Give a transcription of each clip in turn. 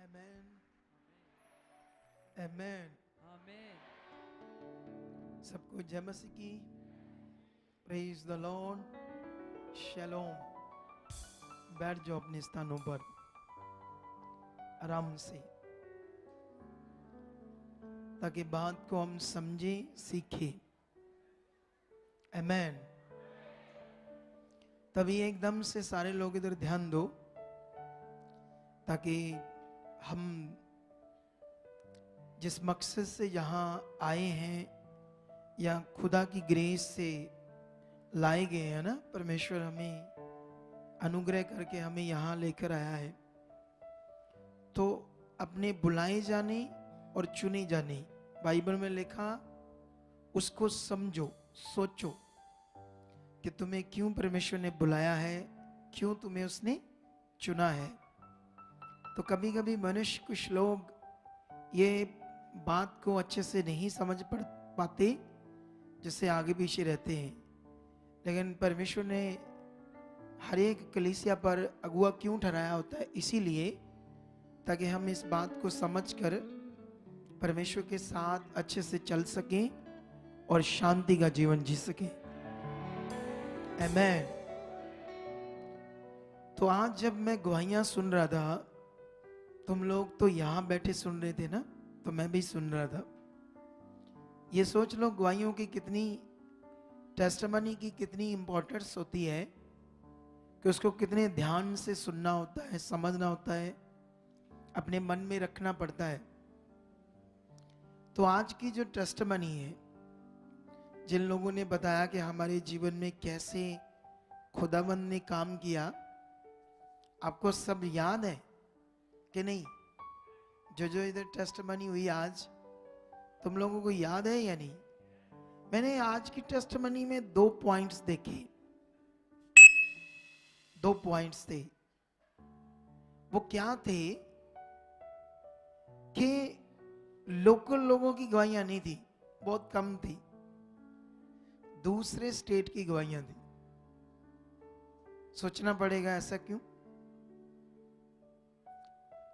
Amen. Amen. आमीन। सबको जय मसीह की। Praise the Lord. शैलोम। बैठ जाओ अपने स्थानों पर आराम से, ताकि बात को हम समझें, सीखें। Amen. तभी एकदम से सारे लोग इधर ध्यान दो, ताकि हम जिस मकसद से यहाँ आए हैं या खुदा की ग्रेस से लाए गए हैं ना, परमेश्वर हमें अनुग्रह करके हमें यहाँ लेकर आया है, तो अपने बुलाए जाने और चुने जाने, बाइबल में लिखा, उसको समझो, सोचो कि तुम्हें क्यों परमेश्वर ने बुलाया है, क्यों तुम्हें उसने चुना है। तो कभी कभी मनुष्य, कुछ लोग ये बात को अच्छे से नहीं समझ पाते, जिससे आगे पीछे रहते हैं। लेकिन परमेश्वर ने हर एक कलीसिया पर अगुआ क्यों ठहराया होता है? इसीलिए ताकि हम इस बात को समझकर परमेश्वर के साथ अच्छे से चल सकें और शांति का जीवन जी सकें। आमीन। तो आज जब मैं गवाहियां सुन रहा था, तुम लोग तो यहां बैठे सुन रहे थे ना, तो मैं भी सुन रहा था। ये सोच लो गवाहियों की कितनी, टेस्टिमनी की कितनी इंपॉर्टेंस होती है, कि उसको कितने ध्यान से सुनना होता है, समझना होता है, अपने मन में रखना पड़ता है। तो आज की जो टेस्टिमनी है, जिन लोगों ने बताया कि हमारे जीवन में कैसे खुदावंद ने काम किया, आपको सब याद है कि नहीं? जो इधर टेस्टिमनी हुई आज, तुम लोगों को याद है या नहीं? मैंने आज की टेस्टिमनी में 2 पॉइंट्स देखे। 2 पॉइंट्स थे। वो क्या थे कि लोकल लोगों की गवाहियां नहीं थी, बहुत कम थी, दूसरे स्टेट की गवाहियां थी। सोचना पड़ेगा ऐसा क्यों?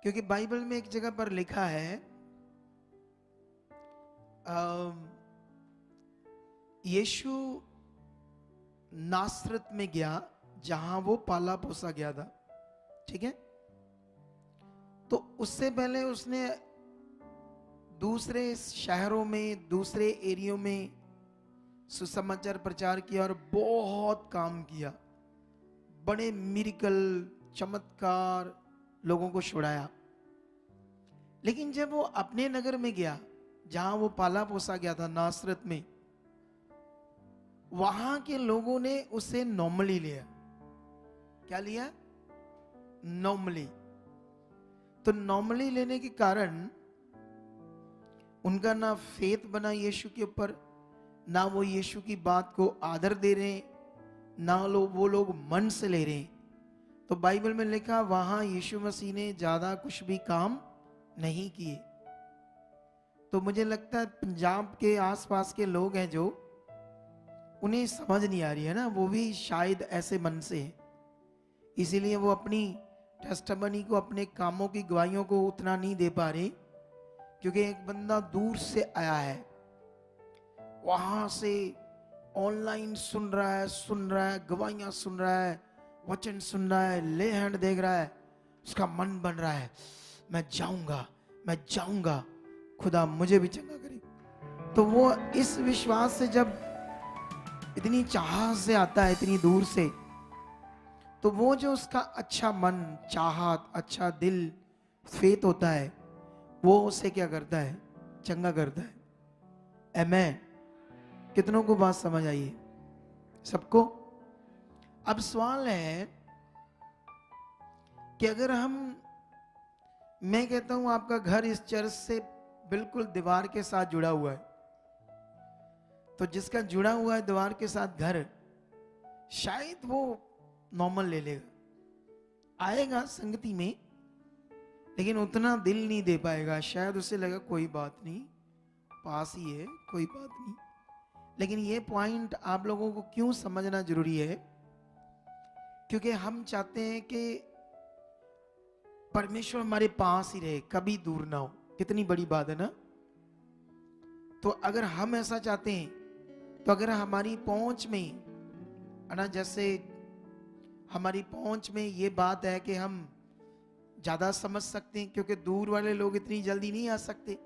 क्योंकि बाइबल में एक जगह पर लिखा है, यीशु नासरत में गया, जहां वो पाला पोसा गया था। ठीक है? तो उससे पहले उसने दूसरे शहरों में, दूसरे एरियो में सुसमाचार प्रचार किया और बहुत काम किया, बड़े मिरेकल, चमत्कार, लोगों को छुड़ाया। लेकिन जब वो अपने नगर में गया, जहां वो पाला पोसा गया था, नासरत में, वहां के लोगों ने उसे नॉर्मली लिया। क्या लिया? नॉर्मली। तो नॉर्मली लेने के कारण उनका ना फेथ बना यीशु के ऊपर, ना वो यीशु की बात को आदर दे रहे हैं, ना वो लोग मन से ले रहे हैं। तो बाइबल में लिखा, वहां यीशु मसीह ने ज्यादा कुछ भी काम नहीं किए। तो मुझे लगता है पंजाब के आसपास के लोग हैं जो, उन्हें समझ नहीं आ रही है ना, वो भी शायद ऐसे मन से है, इसीलिए वो अपनी टेस्टिमनी को, अपने कामों की गवाहियों को उतना नहीं दे पा रहे। क्योंकि एक बंदा दूर से आया है, वहां से ऑनलाइन सुन रहा है, गवाहियां सुन रहा है, वचन सुन रहा है, ले हैंड देख रहा है, उसका मन बन रहा है, मैं जाऊंगा, खुदा मुझे भी चंगा करे। तो वो इस विश्वास से जब इतनी चाहत से आता है, इतनी दूर से, तो वो जो उसका अच्छा मन, चाहत, अच्छा दिल, फेथ होता है, वो उसे क्या करता है? चंगा करता है। आमीन। कितनों को बात समझ आई है? सबको? अब सवाल है कि अगर मैं कहता हूं आपका घर इस चर्च से बिल्कुल दीवार के साथ जुड़ा हुआ है, तो जिसका जुड़ा हुआ है दीवार के साथ घर, शायद वो नॉर्मल ले लेगा, आएगा संगति में, लेकिन उतना दिल नहीं दे पाएगा। शायद उसे लगा कोई बात नहीं, पास ही है, कोई बात नहीं। लेकिन ये पॉइंट आप लोगों को क्यों समझना जरूरी है? क्योंकि हम चाहते हैं कि परमेश्वर हमारे पास ही रहे, कभी दूर ना हो। कितनी बड़ी बात है ना। तो अगर हम ऐसा चाहते हैं, तो अगर हमारी पहुंच में है ना, जैसे हमारी पहुंच में ये बात है कि हम ज्यादा समझ सकते हैं, क्योंकि दूर वाले लोग इतनी जल्दी नहीं आ सकते।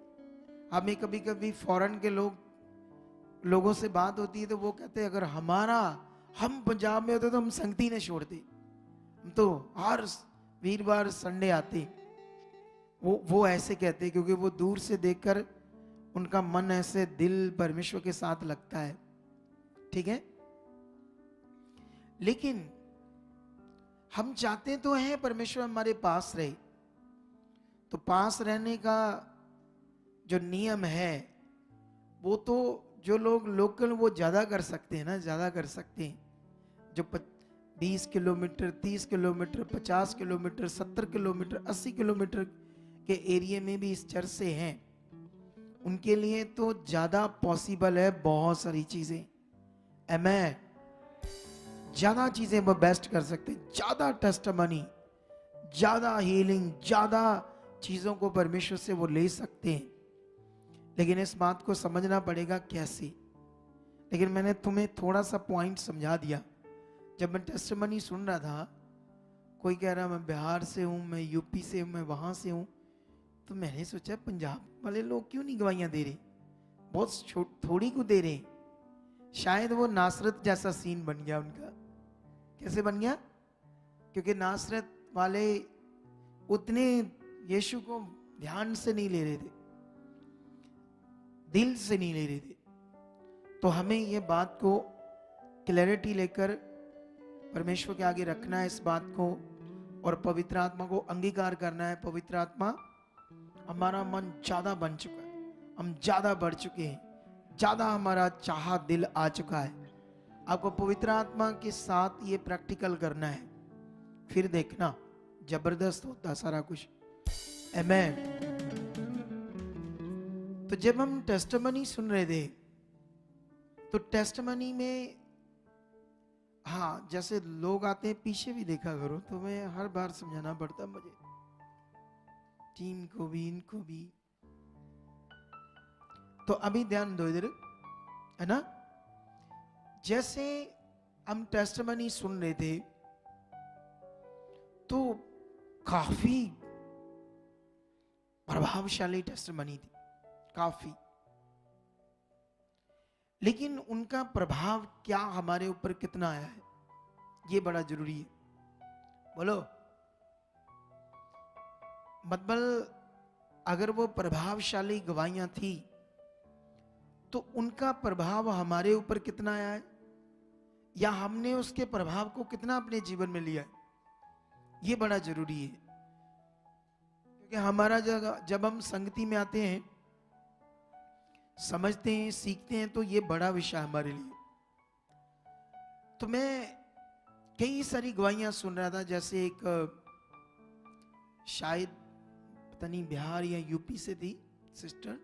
हमें कभी कभी फॉरेन के लोगों से बात होती है, तो वो कहते हैं अगर हम पंजाब में होते तो हम संगति ने छोड़ते, हम तो हर वीरवार संडे आते। वो ऐसे कहते हैं क्योंकि वो दूर से देखकर उनका मन ऐसे दिल परमेश्वर के साथ लगता है। ठीक है, लेकिन हम चाहते तो हैं परमेश्वर हमारे पास रहे। तो पास रहने का जो नियम है, वो तो जो लोग लोकल वो ज्यादा कर सकते हैं ना, ज्यादा कर सकते हैं। जो 20 kilometre, 30 kilometre, 50 kilometre, 70 kilometre, 80 kilometre के एरिया में भी इस चर्च से हैं, उनके लिए तो ज्यादा पॉसिबल है बहुत सारी चीजें। आमेन। ज्यादा चीजें वो बेस्ट कर सकते हैं, ज्यादा टेस्टिमनी, ज्यादा हीलिंग, ज्यादा चीजों को परमेश्वर से वो ले सकते हैं। लेकिन इस बात को समझना पड़ेगा कैसे। लेकिन मैंने तुम्हें थोड़ा सा पॉइंट समझा दिया। जब मैं टेस्टिमनी सुन रहा था, कोई कह रहा मैं बिहार से हूं, मैं यूपी से हूं, मैं वहां से हूं, तो मैंने सोचा पंजाब वाले लोग क्यों नहीं गवाहियां दे रहे, बहुत थोड़ी को दे रहे। शायद वो नासरत जैसा सीन बन गया उनका। कैसे बन गया? क्योंकि नासरत वाले उतने यीशु को ध्यान से नहीं ले रहे थे, दिल से नहीं ले रहे थे। तो हमें ये बात को क्लैरिटी लेकर परमेश्वर के आगे रखना है इस बात को, और पवित्र आत्मा को अंगीकार करना है। पवित्र आत्मा, हमारा मन ज्यादा बन चुका है, हम ज्यादा बढ़ चुके हैं, ज्यादा हमारा चाहा दिल आ चुका है। आपको पवित्र आत्मा के साथ ये प्रैक्टिकल करना है, फिर देखना जबरदस्त होता सारा कुछ। आमेन। तो जब हम टेस्टिमनी सुन रहे थे, तो टेस्टिमनी में हाँ, जैसे लोग आते हैं, पीछे भी देखा करो, तो मैं हर बार समझाना पड़ता मुझे, टीम को भी, इनको भी। तो अभी ध्यान दो इधर, है ना। जैसे हम टेस्टिमनी सुन रहे थे, तो काफी प्रभावशाली टेस्टिमनी थी, काफी। लेकिन उनका प्रभाव क्या हमारे ऊपर कितना आया है, ये बड़ा जरूरी है। बोलो। मतलब अगर वो प्रभावशाली गवाहियां थी, तो उनका प्रभाव हमारे ऊपर कितना आया है, या हमने उसके प्रभाव को कितना अपने जीवन में लिया है, ये बड़ा जरूरी है। क्योंकि हमारा जब हम संगति में आते हैं, समझते हैं, सीखते हैं, तो ये बड़ा विषय हमारे लिए। तो मैं कई सारी गवाहियां सुन रहा था। जैसे एक शायद पता नहीं बिहार या यूपी से थी सिस्टर,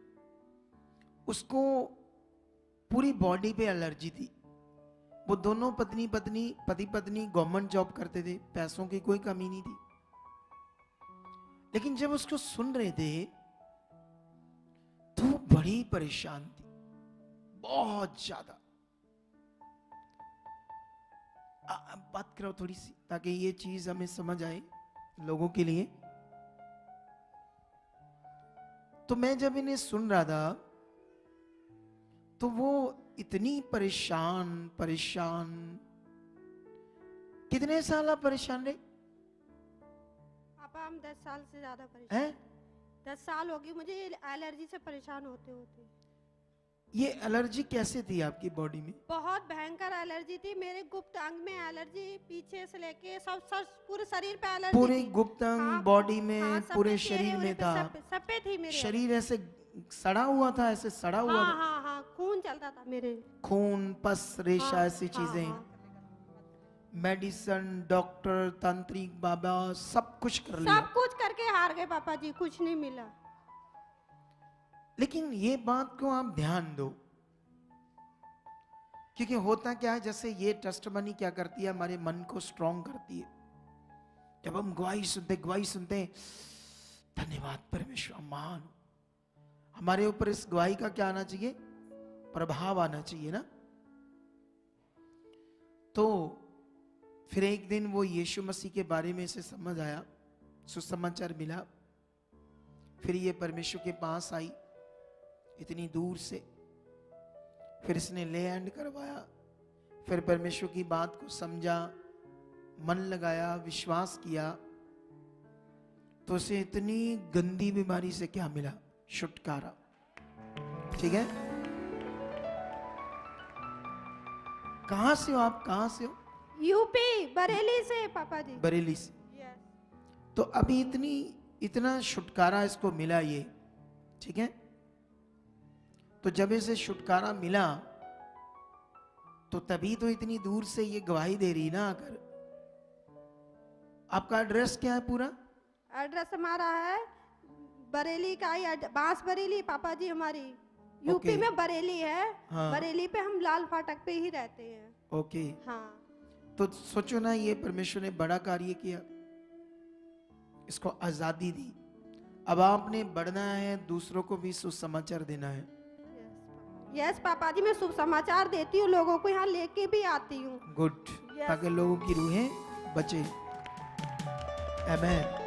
उसको पूरी बॉडी पे एलर्जी थी। वो दोनों पति पत्नी गवर्नमेंट जॉब करते थे, पैसों की कोई कमी नहीं थी। लेकिन जब उसको सुन रहे थे, तो बड़ी परेशान थी, बहुत ज्यादा। बात करो थोड़ी सी, ताकि ये चीज हमें समझ आए लोगों के लिए। तो मैं जब इन्हें सुन रहा था, तो वो इतनी परेशान। कितने साल आप परेशान रहे? पापा हम 10 साल से ज्यादा परेशान हैं। 10 साल हो गई मुझे एलर्जी से परेशान होते होते। ये एलर्जी कैसे थी आपकी बॉडी में? बहुत भयंकर एलर्जी थी। मेरे गुप्त अंग में एलर्जी, पीछे से लेके सब पूरे शरीर पे एलर्जी पूरे थी। गुप्त अंग हाँ, बॉडी में, हाँ, पूरे शरीर में था। सब पे थी मेरे। शरीर ऐसे सड़ा हुआ था, ऐसे सड़ा हुआ हाँ, था। हाँ, हाँ, खून चलता था मेरे। खून, पस, रेशा, हाँ, ऐसी हाँ, चीजें। हाँ। मेडिसिन, डॉक्टर, तांत्रिक बाबा, सब कुछ कर लिया, सब कुछ करके हार गए पापा जी, कुछ नहीं मिला। लेकिन ये बात को आप ध्यान दो, क्योंकि होता क्या है, जैसे ये टेस्टिमनी क्या करती है, हमारे मन को स्ट्रॉन्ग करती है। जब हम गवाही सुनते हैं, धन्यवाद परमेश्वर, महान हो। हमारे ऊपर इस गवाही का क्या आना चाहिए? प्रभाव आना चाहिए ना। तो फिर एक दिन वो यीशु मसीह के बारे में इसे समझ आया, सुसमाचार मिला। फिर ये परमेश्वर के पास आई इतनी दूर से, फिर इसने ले हैंड करवाया, फिर परमेश्वर की बात को समझा, मन लगाया, विश्वास किया, तो उसे इतनी गंदी बीमारी से क्या मिला? छुटकारा। ठीक है? कहां से हो आप? कहां से हो? यूपी, बरेली से पापा जी। बरेली से। तो अभी इतना छुटकारा इसको मिला ये, ठीक है? तो जब इसे छुटकारा मिला तो तभी तो इतनी दूर से ये गवाही दे रही ना आकर। आपका एड्रेस क्या है पूरा? एड्रेस हमारा है बरेली का ही, बांस बरेली पापा जी हमारी। यूपी में बरेली है। हाँ। बरेली पे हम लाल फाटक पे ही रहते हैं। ओके। हाँ। तो सोचो ना, ये परमेश्वर ने बड़ा कार्य किया, इसको आजादी दी। अब आपने बढ़ना है, दूसरों को भी सुसमाचार देना है। यस पापा जी, मैं सुसमाचार देती हूँ, लोगों को यहाँ लेके भी आती हूँ। गुड। ताकि लोगों की रूहें बचे। आमीन।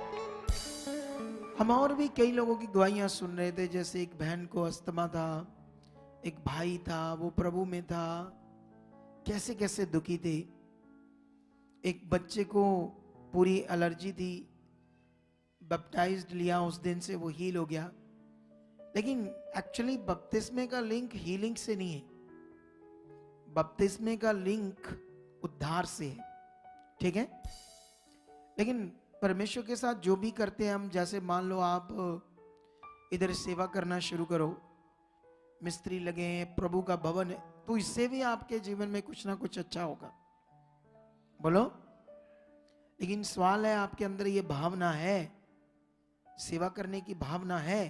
हम और भी कई लोगों की गवाहियां सुन रहे थे, जैसे एक बहन को अस्थमा था, एक भाई था वो प्रभु में था, कैसे कैसे दुखी थे। एक बच्चे को पूरी एलर्जी थी, बैप्टाइज्ड लिया, उस दिन से वो हील हो गया। लेकिन एक्चुअली बपतिस्मे का लिंक हीलिंग से नहीं है, बपतिस्मे का लिंक उद्धार से है। ठीक है? लेकिन परमेश्वर के साथ जो भी करते हैं हम, जैसे मान लो आप इधर सेवा करना शुरू करो, मिस्त्री लगे हैं, प्रभु का भवन है, तो इससे भी आपके जीवन में कुछ ना कुछ अच्छा होगा। बोलो। लेकिन सवाल है, आपके अंदर ये भावना है, सेवा करने की भावना है,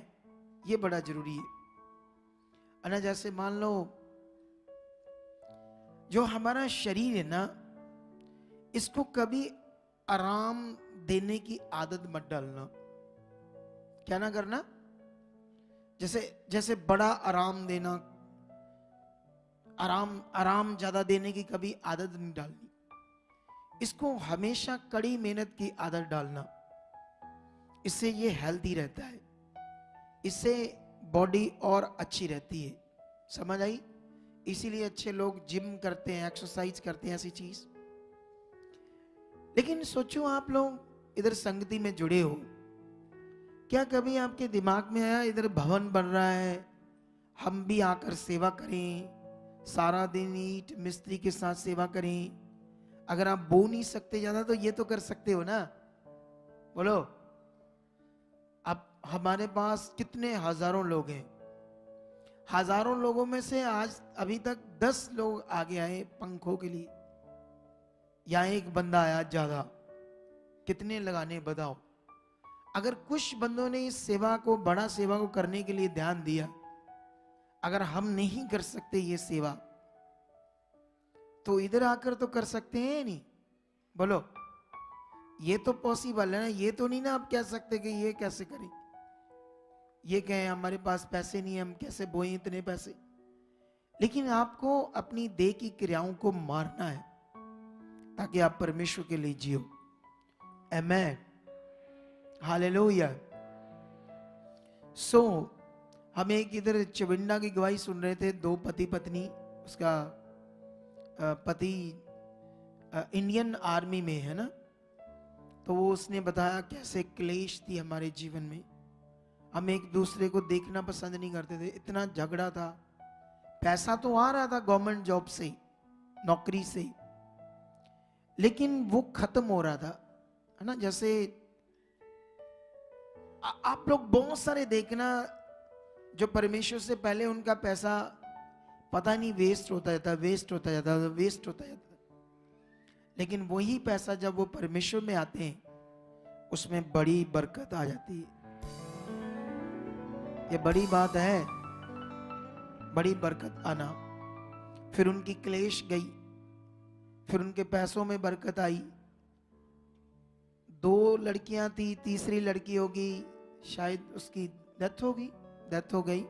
ये बड़ा जरूरी है ना। जैसे मान लो जो हमारा शरीर है ना, इसको कभी आराम देने की आदत मत डालना। क्या ना करना? जैसे बड़ा आराम देना, आराम ज्यादा देने की कभी आदत नहीं डालनी। इसको हमेशा कड़ी मेहनत की आदत डालना, इससे ये हेल्दी रहता है, इससे बॉडी और अच्छी रहती है। समझ आई? इसीलिए अच्छे लोग जिम करते हैं, एक्सरसाइज करते हैं, ऐसी चीज। लेकिन सोचो, आप लोग इधर संगति में जुड़े हो, क्या कभी आपके दिमाग में आया इधर भवन बन रहा है, हम भी आकर सेवा करें, सारा दिन ईंट मिस्त्री के साथ सेवा करें? अगर आप बो नहीं सकते ज्यादा तो ये तो कर सकते हो ना। बोलो। अब हमारे पास कितने हजारों लोग हैं, हजारों लोगों में से आज अभी तक 10 लोग आगे आए पंखों के लिए, या एक बंदा आया ज्यादा, कितने लगाने बताओ? अगर कुछ बंदों ने इस सेवा को, बड़ा सेवा को करने के लिए ध्यान दिया, अगर हम नहीं कर सकते ये सेवा, तो इधर आकर तो कर सकते हैं नहीं? बोलो। ये तो पॉसिबल है ना, ये तो नहीं ना आप कह सकते कि ये कैसे करें, ये कहें हमारे पास पैसे नहीं है, हम कैसे बोएं इतने पैसे। लेकिन आपको अपनी देह की क्रियाओं को मारना है ताकि आप परमेश्वर के लिए जियो। आमेन, हालेलुया। सो हम एक इधर चविंडा की गवाही सुन रहे थे, 2 पति पत्नी, उसका पति इंडियन आर्मी में है ना, तो वो उसने बताया कैसे क्लेश थी हमारे जीवन में, हम एक दूसरे को देखना पसंद नहीं करते थे, इतना झगड़ा था। पैसा तो आ रहा था गवर्नमेंट जॉब से, नौकरी से, लेकिन वो खत्म हो रहा था, है ना। जैसे आप लोग बहुत सारे देखना, जो परमेश्वर से पहले उनका पैसा पता नहीं वेस्ट होता जाता, वेस्ट होता जाता, वेस्ट होता जाता, लेकिन वही पैसा जब वो परमेश्वर में आते हैं उसमें बड़ी बरकत आ जाती है। ये बड़ी बात है, बड़ी बरकत आना। फिर उनकी क्लेश गई, फिर उनके पैसों में बरकत आई, 2 लड़कियां थी, तीसरी लड़की होगी, शायद उसकी डेथ हो गई।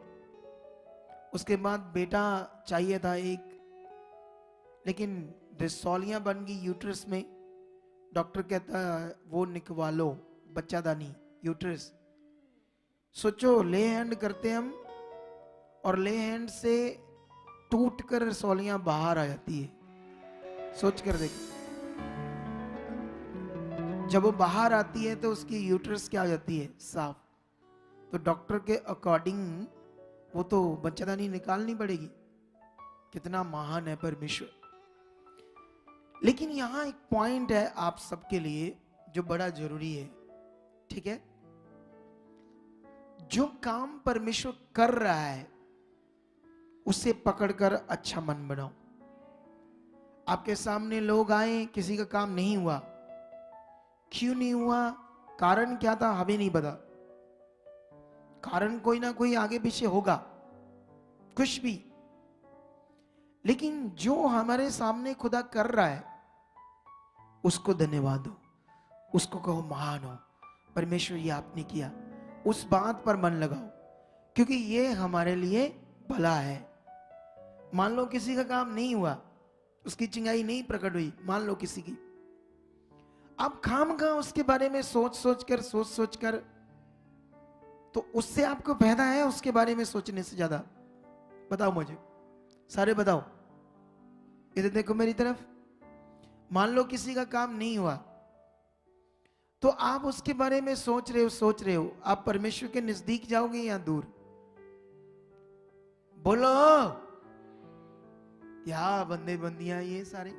उसके बाद बेटा चाहिए था एक, लेकिन डिस्सॉलियां बन गई यूट्रस में। डॉक्टर कहता वो निकलवा लो, बच्चादानी यूट्रस। सोचो, ले हैंड करते हम और ले हैंड से टूटकर रसौलियां बाहर आ जाती है। सोच कर देखो, जब वो बाहर आती है तो उसकी यूट्रस क्या हो जाती है? साफ। तो डॉक्टर के अकॉर्डिंग वो तो बच्चादानी निकालनी पड़ेगी। कितना महान है परमेश्वर। लेकिन यहां एक पॉइंट है आप सबके लिए जो बड़ा जरूरी है, ठीक है? जो काम परमेश्वर कर रहा है उसे पकड़कर अच्छा मन बनाओ। आपके सामने लोग आए, किसी का काम नहीं हुआ, क्यों नहीं हुआ, कारण क्या था हमें नहीं पता। कारण कोई ना कोई आगे पीछे होगा, कुछ भी। लेकिन जो हमारे सामने खुदा कर रहा है उसको धन्यवाद दो, उसको कहो महान हो परमेश्वर, ये आपने किया। उस बात पर मन लगाओ, क्योंकि ये हमारे लिए भला है। मान लो किसी का काम नहीं हुआ, उसकी चिंगाई नहीं प्रकट हुई, मान लो किसी की, आप खामखा उसके बारे में सोच सोच कर, तो उससे आपको फायदा है उसके बारे में सोचने से ज्यादा? बताओ मुझे, सारे बताओ, इधर देखो मेरी तरफ। मान लो किसी का काम नहीं हुआ, तो आप उसके बारे में सोच रहे हो, आप परमेश्वर के नजदीक जाओगे या दूर? बोलो, क्या बंदे बंदियां ये सारे,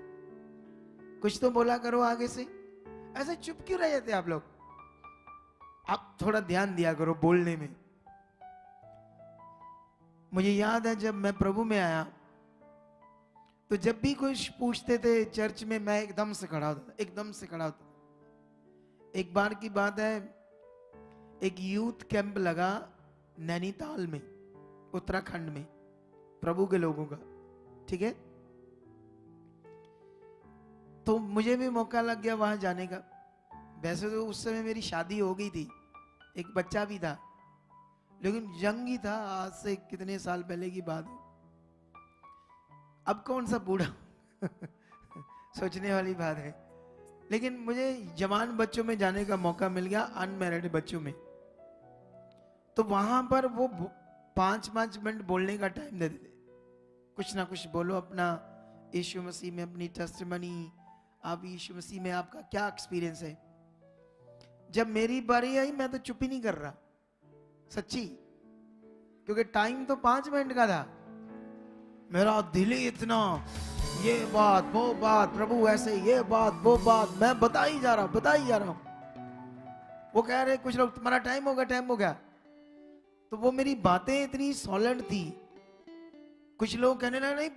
कुछ तो बोला करो आगे से। ऐसे चुप क्यों रह जाते आप लोग? आप थोड़ा ध्यान दिया करो बोलने में। मुझे याद है जब मैं प्रभु में आया, तो जब भी कुछ पूछते थे चर्च में, मैं एकदम से खड़ा होता। एक बार की बात है, एक यूथ कैंप लगा नैनीताल में, उत्तराखंड में, प्रभु के लोगों का, ठीक है? तो मुझे भी मौका लग गया वहां जाने का। वैसे तो उस समय मेरी शादी हो गई थी, एक बच्चा भी था, लेकिन यंग ही था, आज से कितने साल पहले की बात है। अब कौन सा बूढ़ा सोचने वाली बात है। लेकिन मुझे जवान बच्चों में जाने का मौका मिल गया, अनमैरिड बच्चों में। तो वहां पर वो 5-5 मिनट बोलने का टाइम देते थे, कुछ ना कुछ बोलो अपना यीशु मसीह में, अपनी टेस्टिमनी, आप यीशु मसीह में आपका क्या एक्सपीरियंस है। जब मेरी बारी आई मैं तो चुप ही नहीं कर रहा, सच्ची, क्योंकि टाइम तो 5 मिनट का था। मेरा दिल ही इतना, ये बात वो बात, प्रभु ऐसे, ये बात वो बात, मैं बता ही जा रहा हूं। वो कह रहे कुछ लोग, तुम्हारा टाइम हो गया। तो वो मेरी बातें इतनी सॉलिड थी। कुछ लोग कहने लगे नहीं,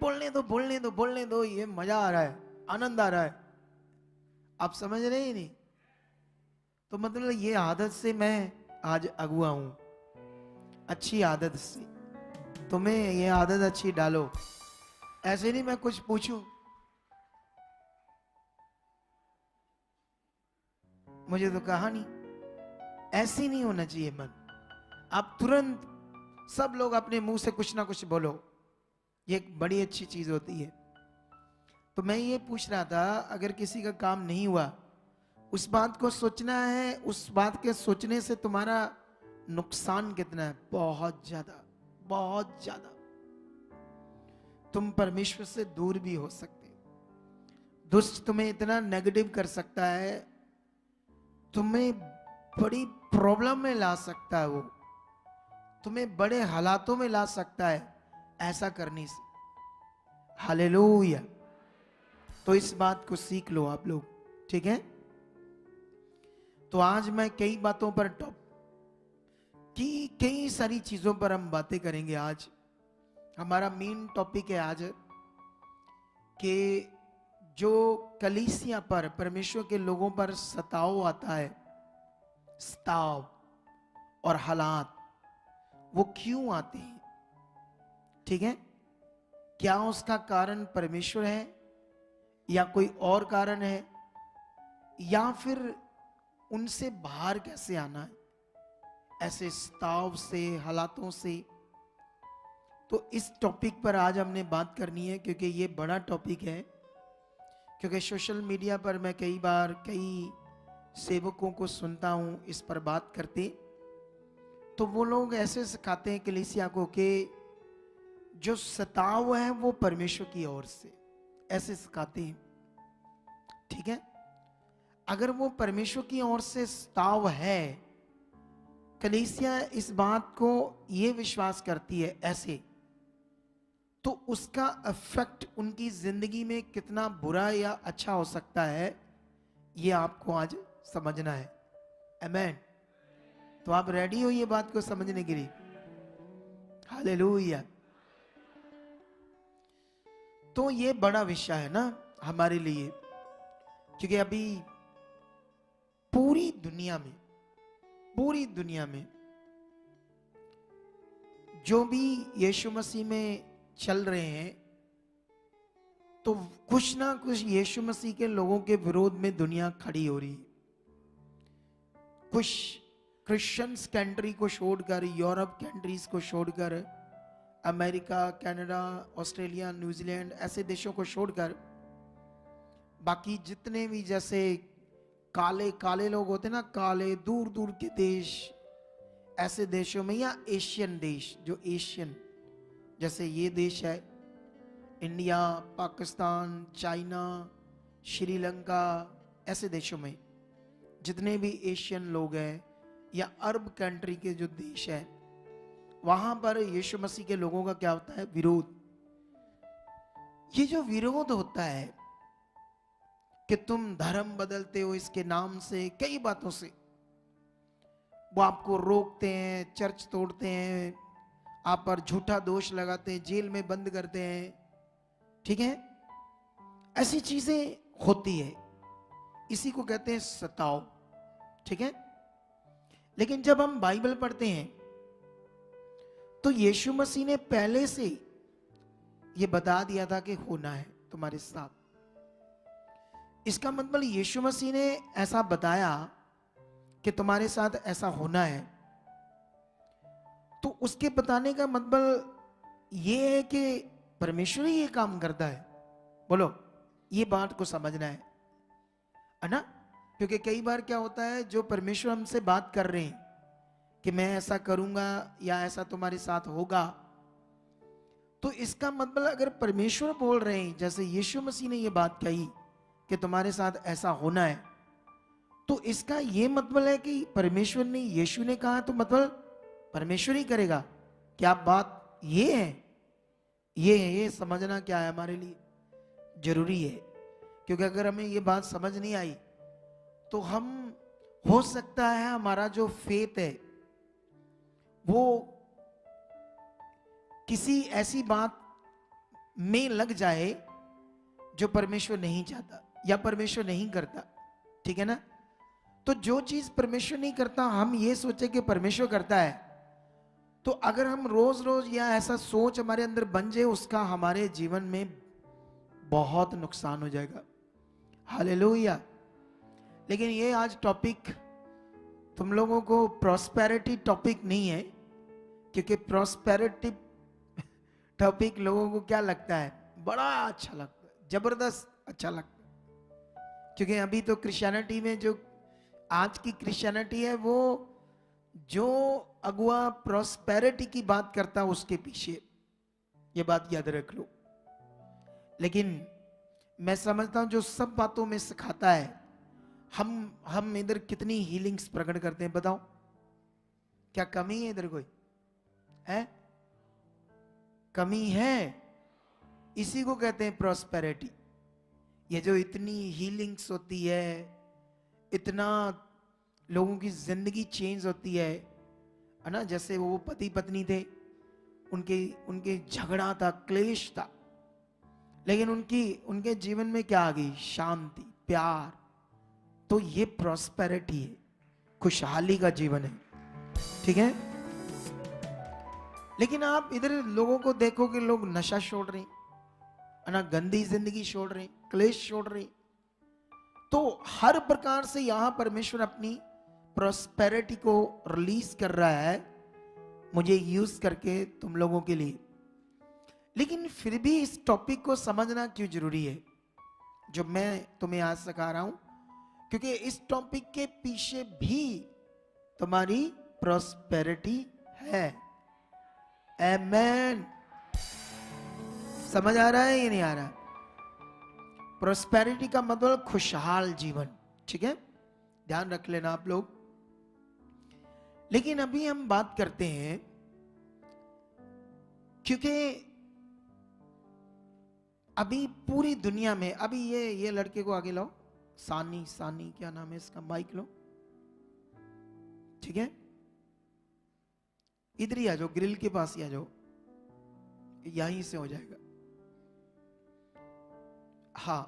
बोलने दो, ये मजा आ रहा है, आनंद आ रहा है। आप समझ रहे हैं नहीं? तो मतलब ये आदत से मैं आज अगुआ हूं, अच्छी आदत से। तुम्हें ये आदत अच्छी डालो। ऐसे नहीं मैं कुछ पूछूं, मुझे तो कहा नहीं, ऐसे नहीं होना चाहिए मन। आप तुरंत, सब लोग अपने मुंह से कुछ ना कुछ बोलो, ये एक बड़ी अच्छी चीज होती है। तो मैं ये पूछ रहा था, अगर किसी का काम नहीं हुआ, उस बात को सोचना है, उस बात के सोचने से तुम्हारा नुकसान कितना है? बहुत ज्यादा, बहुत ज्यादा। तुम परमेश्वर से दूर भी हो सकते हो। दुष्ट तुम्हें इतना नेगेटिव कर सकता है, तुम्हें बड़ी प्रॉब्लम में ला सकता है, वो तुम्हें बड़े हालातों में ला सकता है ऐसा करने से। हालेलुया। तो इस बात को सीख लो आप लोग, ठीक है? तो आज मैं कई बातों पर कई सारी चीजों पर हम बातें करेंगे। आज हमारा मेन टॉपिक है आज कि जो कलीसिया पर, परमेश्वर के लोगों पर सताव आता है, सताव और हालात, वो क्यों आते हैं, ठीक है? क्या उसका कारण परमेश्वर है या कोई और कारण है, या फिर उनसे बाहर कैसे आना है, ऐसे स्ताव से, हालातों से। तो इस टॉपिक पर आज हमने बात करनी है, क्योंकि ये बड़ा टॉपिक है। क्योंकि सोशल मीडिया पर मैं कई बार कई सेवकों को सुनता हूं इस पर बात करते, तो वो लोग ऐसे सिखाते हैं कलीसिया को कि जो सताव है वो परमेश्वर की ओर से, ऐसे सिखाते हैं। ठीक है, अगर वो परमेश्वर की ओर से सताव है, कलीसिया इस बात को ये विश्वास करती है ऐसे, तो उसका इफेक्ट उनकी जिंदगी में कितना बुरा या अच्छा हो सकता है, ये आपको आज समझना है। आमेन। तो आप रेडी हो ये बात को समझने के लिए? हालेलुया। तो ये बड़ा विषय है ना हमारे लिए, क्योंकि अभी पूरी दुनिया में जो भी यीशु मसीह में चल रहे हैं, तो कुछ ना कुछ यीशु मसीह के लोगों के विरोध में दुनिया खड़ी हो रही है। कुछ क्रिश्चियंस कंट्री को छोड़कर, यूरोप कंट्रीज को छोड़कर, अमेरिका, कनाडा, ऑस्ट्रेलिया, न्यूजीलैंड ऐसे देशों को छोड़कर बाकी जितने भी जैसे काले काले लोग होते हैं ना, काले दूर दूर के देश, ऐसे देशों में, या एशियन देश, जो एशियन जैसे ये देश है, इंडिया, पाकिस्तान, चाइना, श्रीलंका, ऐसे देशों में जितने भी एशियन लोग हैं, या अरब कंट्री के जो देश है, वहां पर यीशु मसीह के लोगों का क्या होता है? विरोध। ये जो विरोध होता है कि तुम धर्म बदलते हो इसके नाम से, कई बातों से वो आपको रोकते हैं, चर्च तोड़ते हैं, आप पर झूठा दोष लगाते हैं, जेल में बंद करते हैं। ठीक है, ऐसी चीजें होती है, इसी को कहते हैं सताव। ठीक है, लेकिन जब हम बाइबल पढ़ते हैं तो यीशु मसीह ने पहले से ये बता दिया था कि होना है तुम्हारे साथ। इसका मतलब यीशु मसीह ने ऐसा बताया कि तुम्हारे साथ ऐसा होना है, तो उसके बताने का मतलब ये है कि परमेश्वर ही ये काम करता है। बोलो, ये बात को समझना है ना? क्योंकि कई बार क्या होता है, जो परमेश्वर हमसे बात कर रहे हैं कि मैं ऐसा करूंगा या ऐसा तुम्हारे साथ होगा, तो इसका मतलब अगर परमेश्वर बोल रहे हैं, जैसे यीशु मसीह ने ये बात कही कि तुम्हारे साथ ऐसा होना है, तो इसका ये मतलब है कि परमेश्वर ने, यीशु ने कहा तो मतलब परमेश्वर ही करेगा। क्या बात ये है? ये समझना क्या है हमारे लिए जरूरी है, क्योंकि अगर हमें ये बात समझ नहीं आई तो हम, हो सकता है हमारा जो फेथ है वो किसी ऐसी बात में लग जाए जो परमेश्वर नहीं चाहता या परमेश्वर नहीं करता। ठीक है ना? तो जो चीज परमेश्वर नहीं करता, हम ये सोचे कि परमेश्वर करता है, तो अगर हम रोज रोज या ऐसा सोच हमारे अंदर बन जाए, उसका हमारे जीवन में बहुत नुकसान हो जाएगा। हालेलुया। लेकिन ये आज टॉपिक तुम लोगों को प्रॉस्पेरिटी टॉपिक नहीं है, क्योंकि प्रॉस्पेरिटी टॉपिक लोगों को क्या लगता है? बड़ा अच्छा लगता है, जबरदस्त अच्छा लगता है। क्योंकि अभी तो क्रिश्चियनिटी में, जो आज की क्रिश्चियनिटी है, वो जो अगुआ प्रॉस्पेरिटी की बात करता है उसके पीछे, ये बात याद रख लो। लेकिन मैं समझता हूं जो सब बातों में सिखाता है, हम इधर कितनी हीलिंग्स प्रकट करते हैं, बताओ? क्या कमी है इधर? कोई है? कमी है? इसी को कहते हैं प्रॉस्पेरिटी। ये जो इतनी हीलिंग्स होती है, इतना लोगों की जिंदगी चेंज होती है ना? जैसे वो पति पत्नी थे, उनके झगड़ा था, क्लेश था, लेकिन उनके जीवन में क्या आ गई? शांति, प्यार। तो ये प्रॉस्पेरिटी है, खुशहाली का जीवन है। ठीक है? लेकिन आप इधर लोगों को देखो कि लोग नशा छोड़ रहे हैं ना, गंदी जिंदगी छोड़ रहे हैं, क्लेश छोड़ रहे हैं, तो हर प्रकार से यहां परमेश्वर अपनी प्रॉस्पेरिटी को रिलीज कर रहा है मुझे यूज करके तुम लोगों के लिए। लेकिन फिर भी इस टॉपिक को समझना क्यों जरूरी है जो मैं तुम्हें आज सिखा रहा हूं, क्योंकि इस टॉपिक के पीछे भी तुम्हारी प्रॉस्पेरिटी है। आमेन। समझ आ रहा है या नहीं आ रहा? प्रॉस्पेरिटी का मतलब खुशहाल जीवन, ठीक है, ध्यान रख लेना आप लोग। लेकिन अभी हम बात करते हैं, क्योंकि अभी पूरी दुनिया में, अभी ये लड़के को आगे लाओ, सानी क्या नाम है इसका, माइक लो, ठीक है, इधर ही आ जाओ, ग्रिल के पास ही आ जाओ, यहीं से हो जाएगा। हाँ,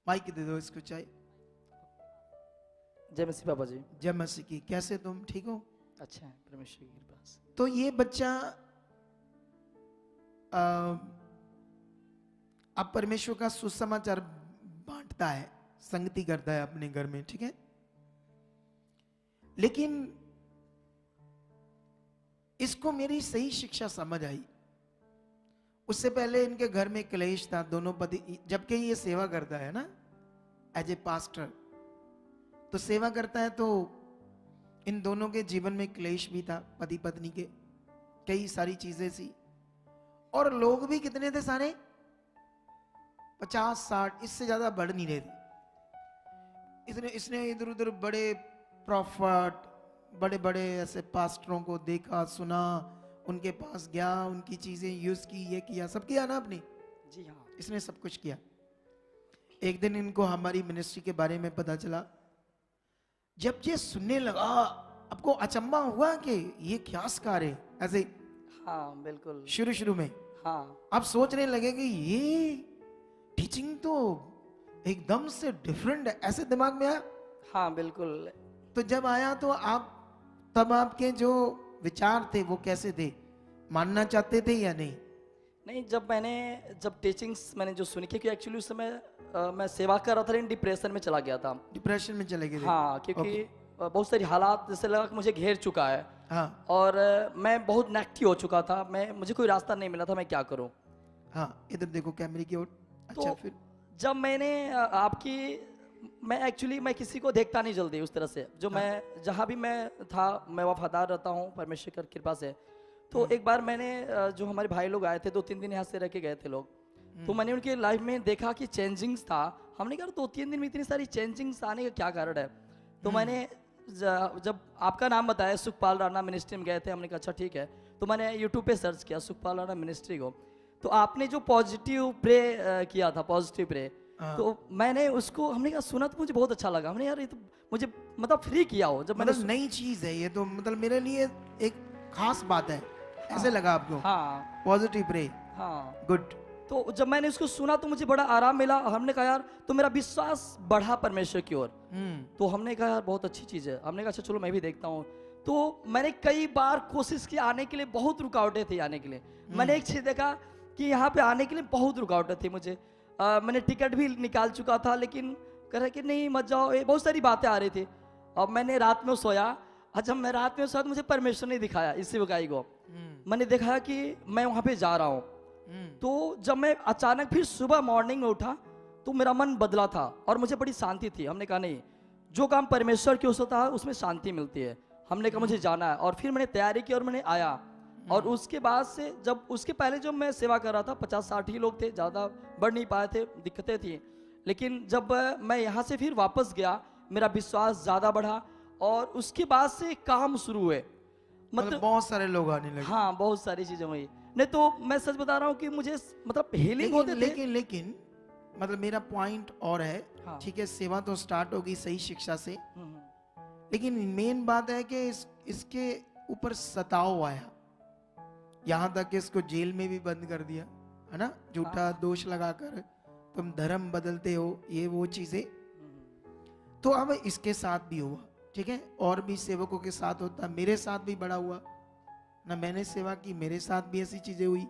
माइक दे दो इसको, चाहिए। जय मसीह पापा जी। जय मसीह की। कैसे तुम, ठीक हो? अच्छा है, परमेश्वर की कृपा से। तो ये बच्चा अब परमेश्वर का सुसमाचार बांटता है, संगति करता है अपने घर में, ठीक है। लेकिन इसको मेरी सही शिक्षा समझ आई। उससे पहले इनके घर में क्लेश था, दोनों पति, जबकि ये सेवा करता है ना एज ए पास्टर, तो सेवा करता है, तो इन दोनों के जीवन में क्लेश भी था, पति पत्नी के, कई सारी चीजें थी। और लोग भी कितने थे सारे, 50-60, इससे ज्यादा बढ़ नहीं रहे थे। इसने इधर उधर बड़े प्रॉफिट, बड़े बड़े ऐसे पास्टरों को देखा, सुना, उनके पास गया, उनकी चीजें यूज की, ये किया, सब किया ना आपने? जी हाँ, इसने सब कुछ किया। एक दिन इनको हमारी मिनिस्ट्री के बारे में पता चला। जब ये सुनने लगा, आपको अचंभा हुआ कि ये क्या सिखा रहे, ऐसे हाँ बिल्कुल, शुरू में हाँ आप सोचने लगे कि ये टीचिंग तो एकदम से डिफरेंट है, ऐसे दिमाग में आया? हाँ बिल्कुल। तो जब आया तो तब आपके जो विचार थे वो कैसे थे, मानना चाहते थे या नहीं? नहीं, जब टीचिंग्स मैंने जो सुनी, क्योंकि एक्चुअली उस समय मैं सेवा कर रहा था, लेकिन डिप्रेशन में चला गया था। डिप्रेशन में चले गए थे? हाँ, क्योंकि बहुत सारी हालात जैसे लगा कि मुझे घेर चुका है। हाँ। और मैं बहुत नेगेटिव हो चुका था, मुझे कोई रास्ता नहीं मिला था, मैं क्या करूं। हाँ, इधर देखो कैमरे की ओर। अच्छा, तो फिर जब मैंने मैं किसी को देखता नहीं जल्दी उस तरह से, जो मैं जहाँ भी मैं था मैं वफादार रहता हूँ परमेश्वर की कृपा से। तो एक बार मैंने जो हमारे भाई लोग आए थे, 2-3 दिन यहाँ से रह के गए थे लोग, तो मैंने उनके लाइफ में देखा कि चेंजिंग्स था। हमने कहा 2-3 दिन में इतनी सारी चेंजिंग्स आने का क्या कारण है? तो मैंने जब आपका नाम बताया, सुखपाल राणा मिनिस्ट्री में गए थे, हमने कहा अच्छा ठीक है। तो मैंने यूट्यूब पे सर्च किया सुखपाल राणा मिनिस्ट्री को, तो आपने जो पॉजिटिव प्रे किया था, पॉजिटिव प्रे, तो मैंने उसको, हमने कहा सुना, तो मुझे बहुत अच्छा लगा। हमने यार ये तो मुझे मतलब फ्री किया हो, जब मैंने नई चीज है ये, तो मतलब मेरे लिए एक खास बात है। ऐसे लगा आपको? हाँ, पॉजिटिव प्रे, हाँ, गुड। तो जब मैंने उसको सुना तो मुझे बड़ा आराम मिला। हमने कहा यार, तो मेरा विश्वास बढ़ा परमेश्वर की ओर। तो हमने कहा यार बहुत अच्छी चीज है। हमने कहा अच्छा चलो मैं भी देखता हूँ। तो मैंने कई बार कोशिश की आने के लिए, बहुत रुकावटें थी आने के लिए। मैंने एक चीज देखा कि यहाँ पे आने के लिए बहुत रुकावटें थी मुझे। मैंने टिकट भी निकाल चुका था, लेकिन कह रहे कि नहीं मत जाओ, ये बहुत सारी बातें आ रही थी। अब मैंने रात में सोया, जब मैं रात में सोया तो मुझे परमेश्वर ने दिखाया इस सेवकाई को। मैंने देखा कि मैं वहां पे जा रहा हूँ। तो जब मैं अचानक फिर सुबह मॉर्निंग में उठा तो मेरा मन बदला था और मुझे बड़ी शांति थी। हमने कहा नहीं, जो काम परमेश्वर की ओर से होता है उसमें शांति मिलती है। हमने कहा मुझे जाना है, और फिर मैंने तैयारी की और मैंने आया। और उसके बाद से, जब उसके पहले जब मैं सेवा कर रहा था 50-60 ही लोग थे, ज़्यादा बढ़ नहीं पाए थे, दिक्कतें थी। लेकिन जब मैं यहाँ से फिर वापस गया, मेरा विश्वास ज़्यादा बढ़ा और उसके बाद से काम शुरू हुए। मतलब बहुत सारे लोग आने लगे। हाँ, बहुत सारी चीजें हुई। नहीं तो मैं सच बता रहा हूँ कि मुझे मतलब हीलिंग होते थे। लेकिन मतलब मेरा पॉइंट और है, हाँ। ठीक है, सेवा तो स्टार्ट होगी सही शिक्षा से, लेकिन मेन बात है कि इसके ऊपर सताव आया, यहाँ तक कि इसको जेल में भी बंद कर दिया, है ना, झूठा दोष लगाकर तुम धर्म बदलते हो, ये वो चीजें। तो अब इसके साथ भी हुआ, ठीक है, और भी सेवकों के साथ होता, मेरे साथ भी बड़ा हुआ ना, मैंने सेवा की, मेरे साथ भी ऐसी चीजें हुई।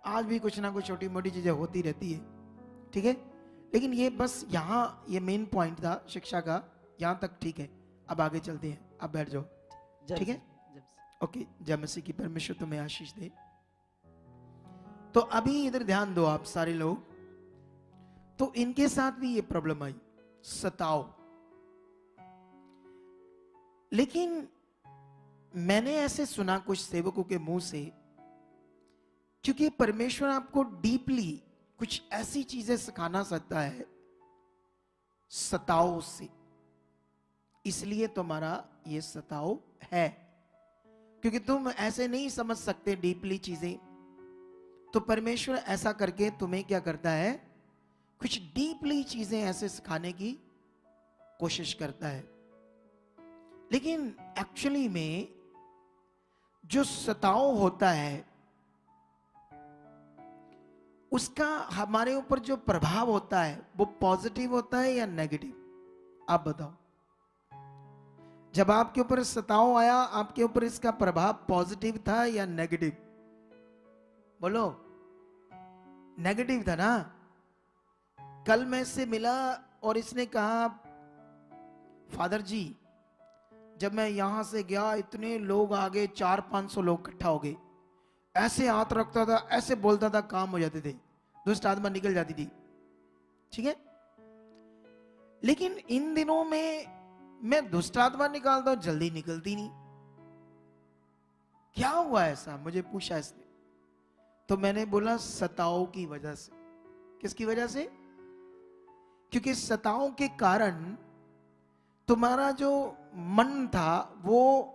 आज भी कुछ ना कुछ छोटी मोटी चीजें होती रहती है, ठीक है। लेकिन ये बस यहाँ ये मेन पॉइंट था शिक्षा का, यहाँ तक ठीक है। अब आगे चलते हैं, आप बैठ जाओ, ठीक है? ओके, जय मसीह की, परमेश्वर तुम्हें आशीष दे। तो अभी इधर ध्यान दो आप सारे लोग। तो इनके साथ भी ये प्रॉब्लम आई, सताओ। लेकिन मैंने ऐसे सुना कुछ सेवकों के मुंह से, क्योंकि परमेश्वर आपको डीपली कुछ ऐसी चीजें सिखाना सकता है सताओ से, इसलिए तुम्हारा ये सताओ है, क्योंकि तुम ऐसे नहीं समझ सकते डीपली चीजें। तो परमेश्वर ऐसा करके तुम्हें क्या करता है, कुछ डीपली चीजें ऐसे सिखाने की कोशिश करता है। लेकिन एक्चुअली में जो सताओ होता है उसका हमारे ऊपर जो प्रभाव होता है वो पॉजिटिव होता है या नेगेटिव, आप बताओ। जब आपके ऊपर सताओ आया, आपके ऊपर इसका प्रभाव पॉजिटिव था या नेगेटिव? बोलो, नेगेटिव था ना। कल मैं इससे मिला और इसने कहा, फादर जी जब मैं यहां से गया इतने लोग आ गए, 400-500 लोग इकट्ठा हो गए, ऐसे हाथ रखता था, ऐसे बोलता था, काम हो जाते थे, दुष्ट आत्मा निकल जाती थी, ठीक है। लेकिन इन दिनों में मैं दुष्ट आत्मा निकालता हूं, जल्दी निकलती नहीं, क्या हुआ ऐसा, मुझे पूछा इसने। तो मैंने बोला सताओ की वजह से। किसकी वजह से? क्योंकि सताओ के कारण तुम्हारा जो मन था वो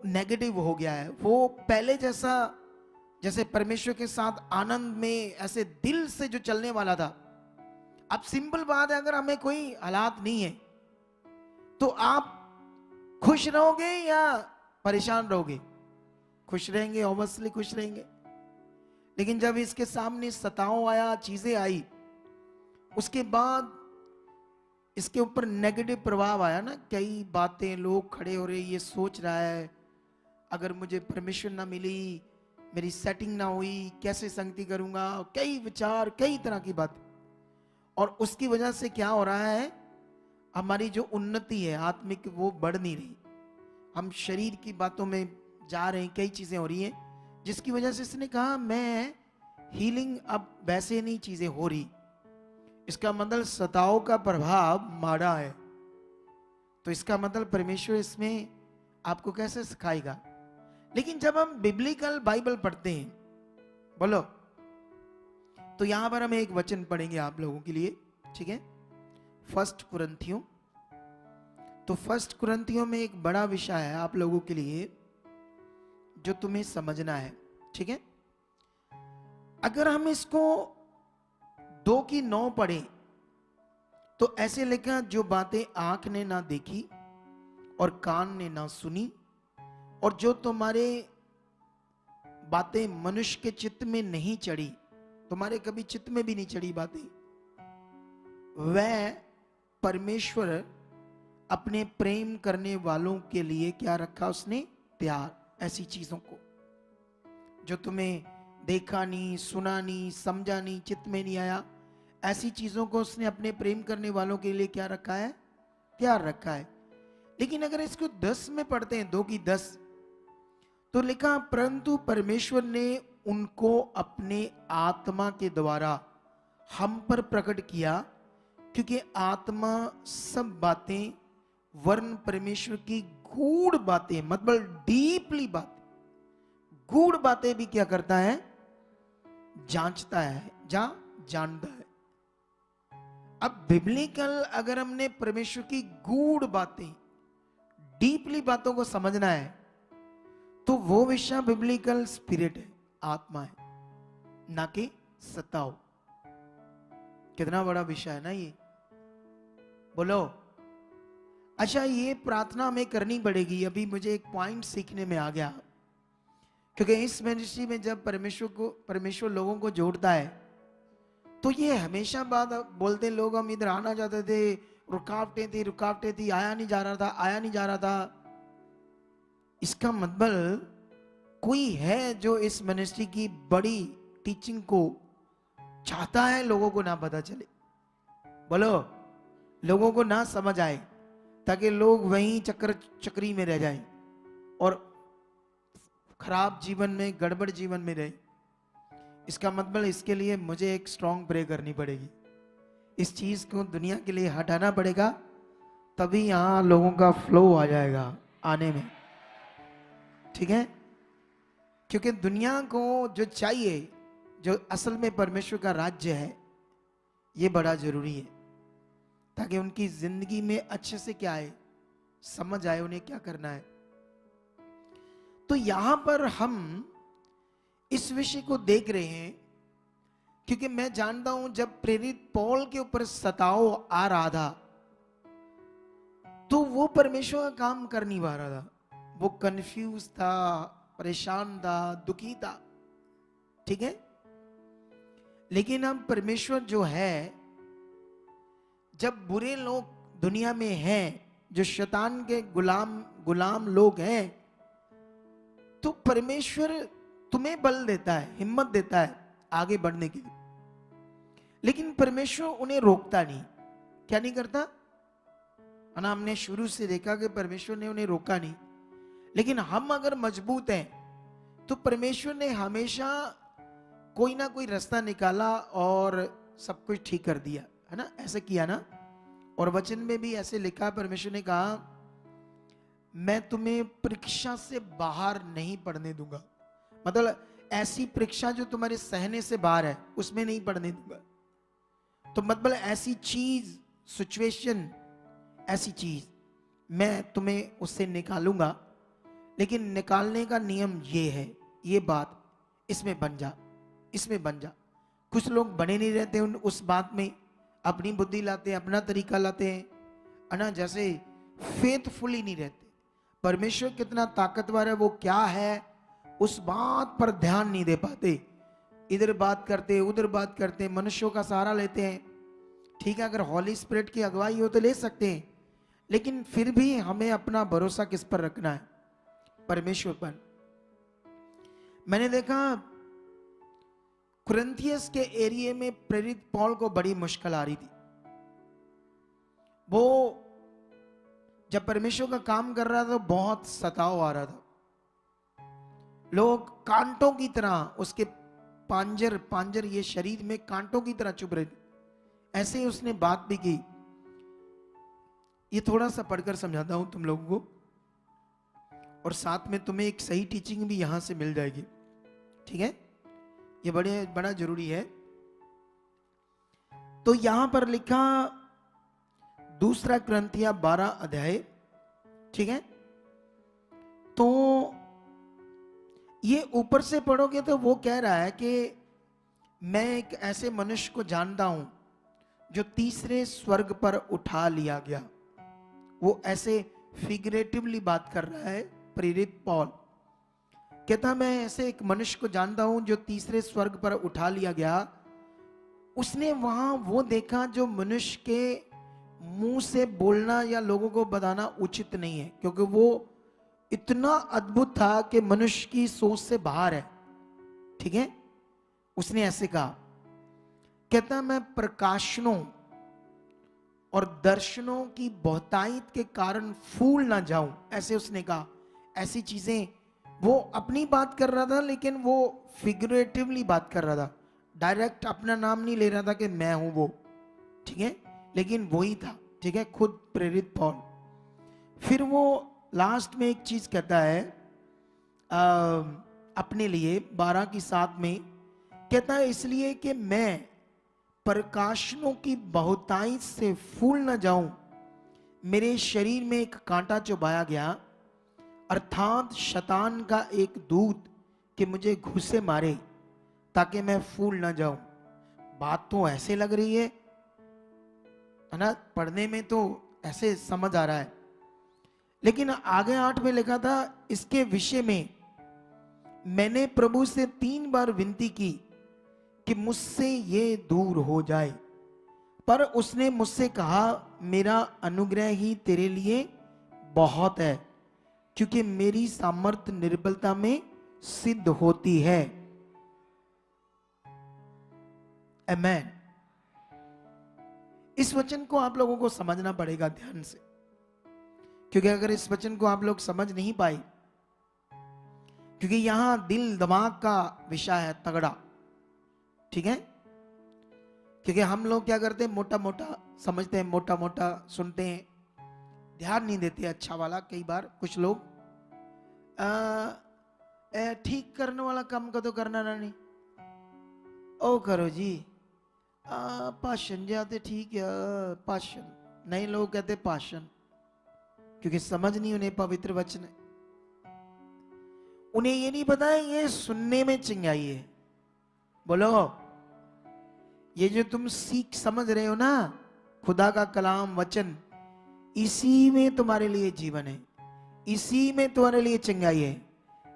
नेगेटिव हो गया है। वो पहले जैसा, जैसे परमेश्वर के साथ आनंद में ऐसे दिल से जो चलने वाला था, अब सिंपल बात है, अगर हमें कोई हालात नहीं है तो आप खुश रहोगे या परेशान रहोगे? खुश रहेंगे, ऑब्वियसली खुश रहेंगे। लेकिन जब इसके सामने सताओ आया, चीजें आई, उसके बाद इसके ऊपर नेगेटिव प्रभाव आया ना, कई बातें, लोग खड़े हो रहे, ये सोच रहा है अगर मुझे परमिशन ना मिली, मेरी सेटिंग ना हुई, कैसे संगति करूंगा, कई विचार, कई तरह की बात। और उसकी वजह से क्या हो रहा है, हमारी जो उन्नति है आत्मिक वो बढ़ नहीं रही, हम शरीर की बातों में जा रहे हैं, कई चीजें हो रही हैं, जिसकी वजह से इसने कहा मैं हीलिंग, अब वैसे नहीं चीजें हो रही। इसका मतलब सताओ का प्रभाव माड़ा है। तो इसका मतलब परमेश्वर इसमें आपको कैसे सिखाएगा? लेकिन जब हम बिब्लिकल बाइबल पढ़ते हैं, बोलो, तो यहां पर हम एक वचन पढ़ेंगे आप लोगों के लिए, ठीक है? 1 कुरिन्थियों। तो 1 कुरिन्थियों में एक बड़ा विषय है आप लोगों के लिए जो तुम्हें समझना है, ठीक है? अगर हम इसको 2:9 पढ़े तो ऐसे लिखा, जो बातें आंख ने ना देखी और कान ने ना सुनी और जो तुम्हारे बातें मनुष्य के चित्त में नहीं चढ़ी, तुम्हारे कभी चित्त में भी नहीं चढ़ी बातें, वह परमेश्वर अपने प्रेम करने वालों के लिए क्या रखा उसने? तैयार। ऐसी चीजों को जो तुम्हें देखा नहीं, सुना नहीं, समझा नहीं, चित्त में नहीं आया, ऐसी चीजों को उसने अपने प्रेम करने वालों के लिए क्या रखा है? तैयार रखा है। लेकिन अगर इसको 10 में पढ़ते हैं, 2:10, तो लिखा, परंतु परमेश्वर ने उनको अपने आत्मा के द्वारा हम पर प्रकट किया, क्योंकि आत्मा सब बातें वर्ण परमेश्वर की गूढ़ बातें, मतलब डीपली बातें, गूढ़ बातें भी क्या करता है? जांचता है, जानता है। अब बिब्लिकल अगर हमने परमेश्वर की गूढ़ बातें, डीपली बातों को समझना है, तो वो विषय बिब्लिकल स्पिरिट है, आत्मा है, ना कि सताओ। कितना बड़ा विषय है ना ये, बोलो। अच्छा, ये प्रार्थना हमें करनी पड़ेगी। अभी मुझे एक पॉइंट सीखने में आ गया, क्योंकि इस मिनिस्ट्री में जब परमेश्वर लोगों को जोड़ता है, तो ये हमेशा बात बोलते लोग, हम इधर आना चाहते थे, रुकावटें थी, आया नहीं जा रहा था। इसका मतलब कोई है जो इस मिनिस्ट्री की बड़ी टीचिंग को चाहता है लोगों को ना पता चले, बोलो, लोगों को ना समझ आए, ताकि लोग वहीं चक्री में रह जाएं और खराब जीवन में, गड़बड़ जीवन में रहे। इसका मतलब इसके लिए मुझे एक स्ट्रॉन्ग प्रे करनी पड़ेगी, इस चीज को दुनिया के लिए हटाना पड़ेगा, तभी यहां लोगों का फ्लो आ जाएगा आने में, ठीक है। क्योंकि दुनिया को जो चाहिए, जो असल में परमेश्वर का राज्य है, ये बड़ा जरूरी है, ताकि उनकी जिंदगी में अच्छे से क्या आए, समझ आए उन्हें क्या करना है। तो यहां पर हम इस विषय को देख रहे हैं, क्योंकि मैं जानता हूं जब प्रेरित पौल के ऊपर सताव आ रहा था, तो वो परमेश्वर का काम कर नहीं पा रहा था, वो कंफ्यूज था, परेशान था, दुखी था, ठीक है। लेकिन अब परमेश्वर जो है, जब बुरे लोग दुनिया में हैं, जो शैतान के गुलाम लोग हैं, तो परमेश्वर तुम्हें बल देता है, हिम्मत देता है आगे बढ़ने के लिए, लेकिन परमेश्वर उन्हें रोकता नहीं। क्या नहीं करता है ना, हमने शुरू से देखा कि परमेश्वर ने उन्हें रोका नहीं, लेकिन हम अगर मजबूत हैं तो परमेश्वर ने हमेशा कोई ना कोई रास्ता निकाला और सब कुछ ठीक कर दिया, है ना, ऐसे किया ना। और वचन में भी ऐसे लिखा, परमेश्वर ने कहा मैं तुम्हें परीक्षा से बाहर नहीं पढ़ने दूंगा, मतलब ऐसी परीक्षा जो तुम्हारे सहने से बाहर है उसमें नहीं पढ़ने दूंगा। तो मतलब ऐसी चीज, सिचुएशन, ऐसी चीज मैं तुम्हें उससे निकालूंगा, लेकिन निकालने का नियम ये है, ये बात, इसमें बन जा, इसमें बन जा। कुछ लोग बने नहीं रहते उस बात में, अपनी बुद्धि लाते हैं, अपना तरीका लाते हैं, है ना, जैसे फेथफुली नहीं रहते। परमेश्वर कितना ताकतवर है, वो क्या है, उस बात पर ध्यान नहीं दे पाते, इधर बात करते, उधर बात करते, मनुष्यों का सहारा लेते हैं। ठीक है, अगर हॉली स्पिरिट की अगुवाई हो तो ले सकते हैं, लेकिन फिर भी हमें अपना भरोसा किस पर रखना है, परमेश्वर पर। मैंने देखा कुरिन्थियस के एरिया में प्रेरित पौल को बड़ी मुश्किल आ रही थी। वो जब परमेश्वर का काम कर रहा था तो बहुत सताव आ रहा था, लोग कांटों की तरह उसके पांजर ये शरीर में कांटों की तरह चुभ रहे थे। ऐसे ही उसने बात भी की, ये थोड़ा सा पढ़कर समझाता हूं तुम लोगों को, और साथ में तुम्हें एक सही टीचिंग भी यहां से मिल जाएगी, ठीक है, ये बड़ा जरूरी है। तो यहां पर लिखा 2 कुरिन्थिया 12 अध्याय, ठीक है। तो ये ऊपर से पढ़ोगे तो वो कह रहा है कि मैं एक ऐसे मनुष्य को जानता हूं जो तीसरे स्वर्ग पर उठा लिया गया। वो ऐसे फिगरेटिवली बात कर रहा है प्रेरित पौल, कहता मैं ऐसे एक मनुष्य को जानता हूं जो तीसरे स्वर्ग पर उठा लिया गया। उसने वहां वो देखा जो मनुष्य के मुंह से बोलना या लोगों को बताना उचित नहीं है, क्योंकि वो इतना अद्भुत था कि मनुष्य की सोच से बाहर है, ठीक है। उसने ऐसे कहा, कहता मैं प्रकाशनों और दर्शनों की बहुतायत के कारण फूल ना जाऊं, ऐसे उसने कहा। ऐसी चीजें, वो अपनी बात कर रहा था लेकिन वो फिगरेटिवली बात कर रहा था, डायरेक्ट अपना नाम नहीं ले रहा था कि मैं हूं वो, ठीक है, लेकिन वही था, ठीक है, खुद प्रेरित पौल। फिर वो लास्ट में एक चीज कहता है अपने लिए 12:7 में, कहता है इसलिए कि मैं प्रकाशनों की बहुतायत से फूल न जाऊं, मेरे शरीर में एक कांटा चुभाया गया, अर्थात शैतान का एक दूत कि मुझे घुसे मारे ताकि मैं फूल न जाऊं। बात तो ऐसे लग रही है ना, पढ़ने में तो ऐसे समझ आ रहा है, लेकिन आगे 8 में लिखा था, इसके विषय में मैंने प्रभु से 3 बार विनती की कि मुझसे ये दूर हो जाए, पर उसने मुझसे कहा मेरा अनुग्रह ही तेरे लिए बहुत है, क्योंकि मेरी सामर्थ्य निर्बलता में सिद्ध होती है। आमेन। इस वचन को आप लोगों को समझना पड़ेगा ध्यान से, क्योंकि अगर इस वचन को आप लोग समझ नहीं पाए, क्योंकि यहां दिल दिमाग का विषय है तगड़ा, ठीक है। क्योंकि हम लोग क्या करते हैं, मोटा मोटा समझते हैं, मोटा मोटा सुनते हैं, ध्यान नहीं देते अच्छा वाला। कई बार कुछ लोग ठीक करने वाला काम का तो करना ना नहीं, ओ करो जी, पाशन जाते ठीक है, पाशन नहीं, लोग कहते पाशन, क्योंकि समझ नहीं उन्हें पवित्र वचन है। उन्हें ये नहीं पता है ये सुनने में चिंगाई है। बोलो, ये जो तुम सीख समझ रहे हो ना, खुदा का कलाम वचन, इसी में तुम्हारे लिए जीवन है, इसी में तुम्हारे लिए चिंगाई है,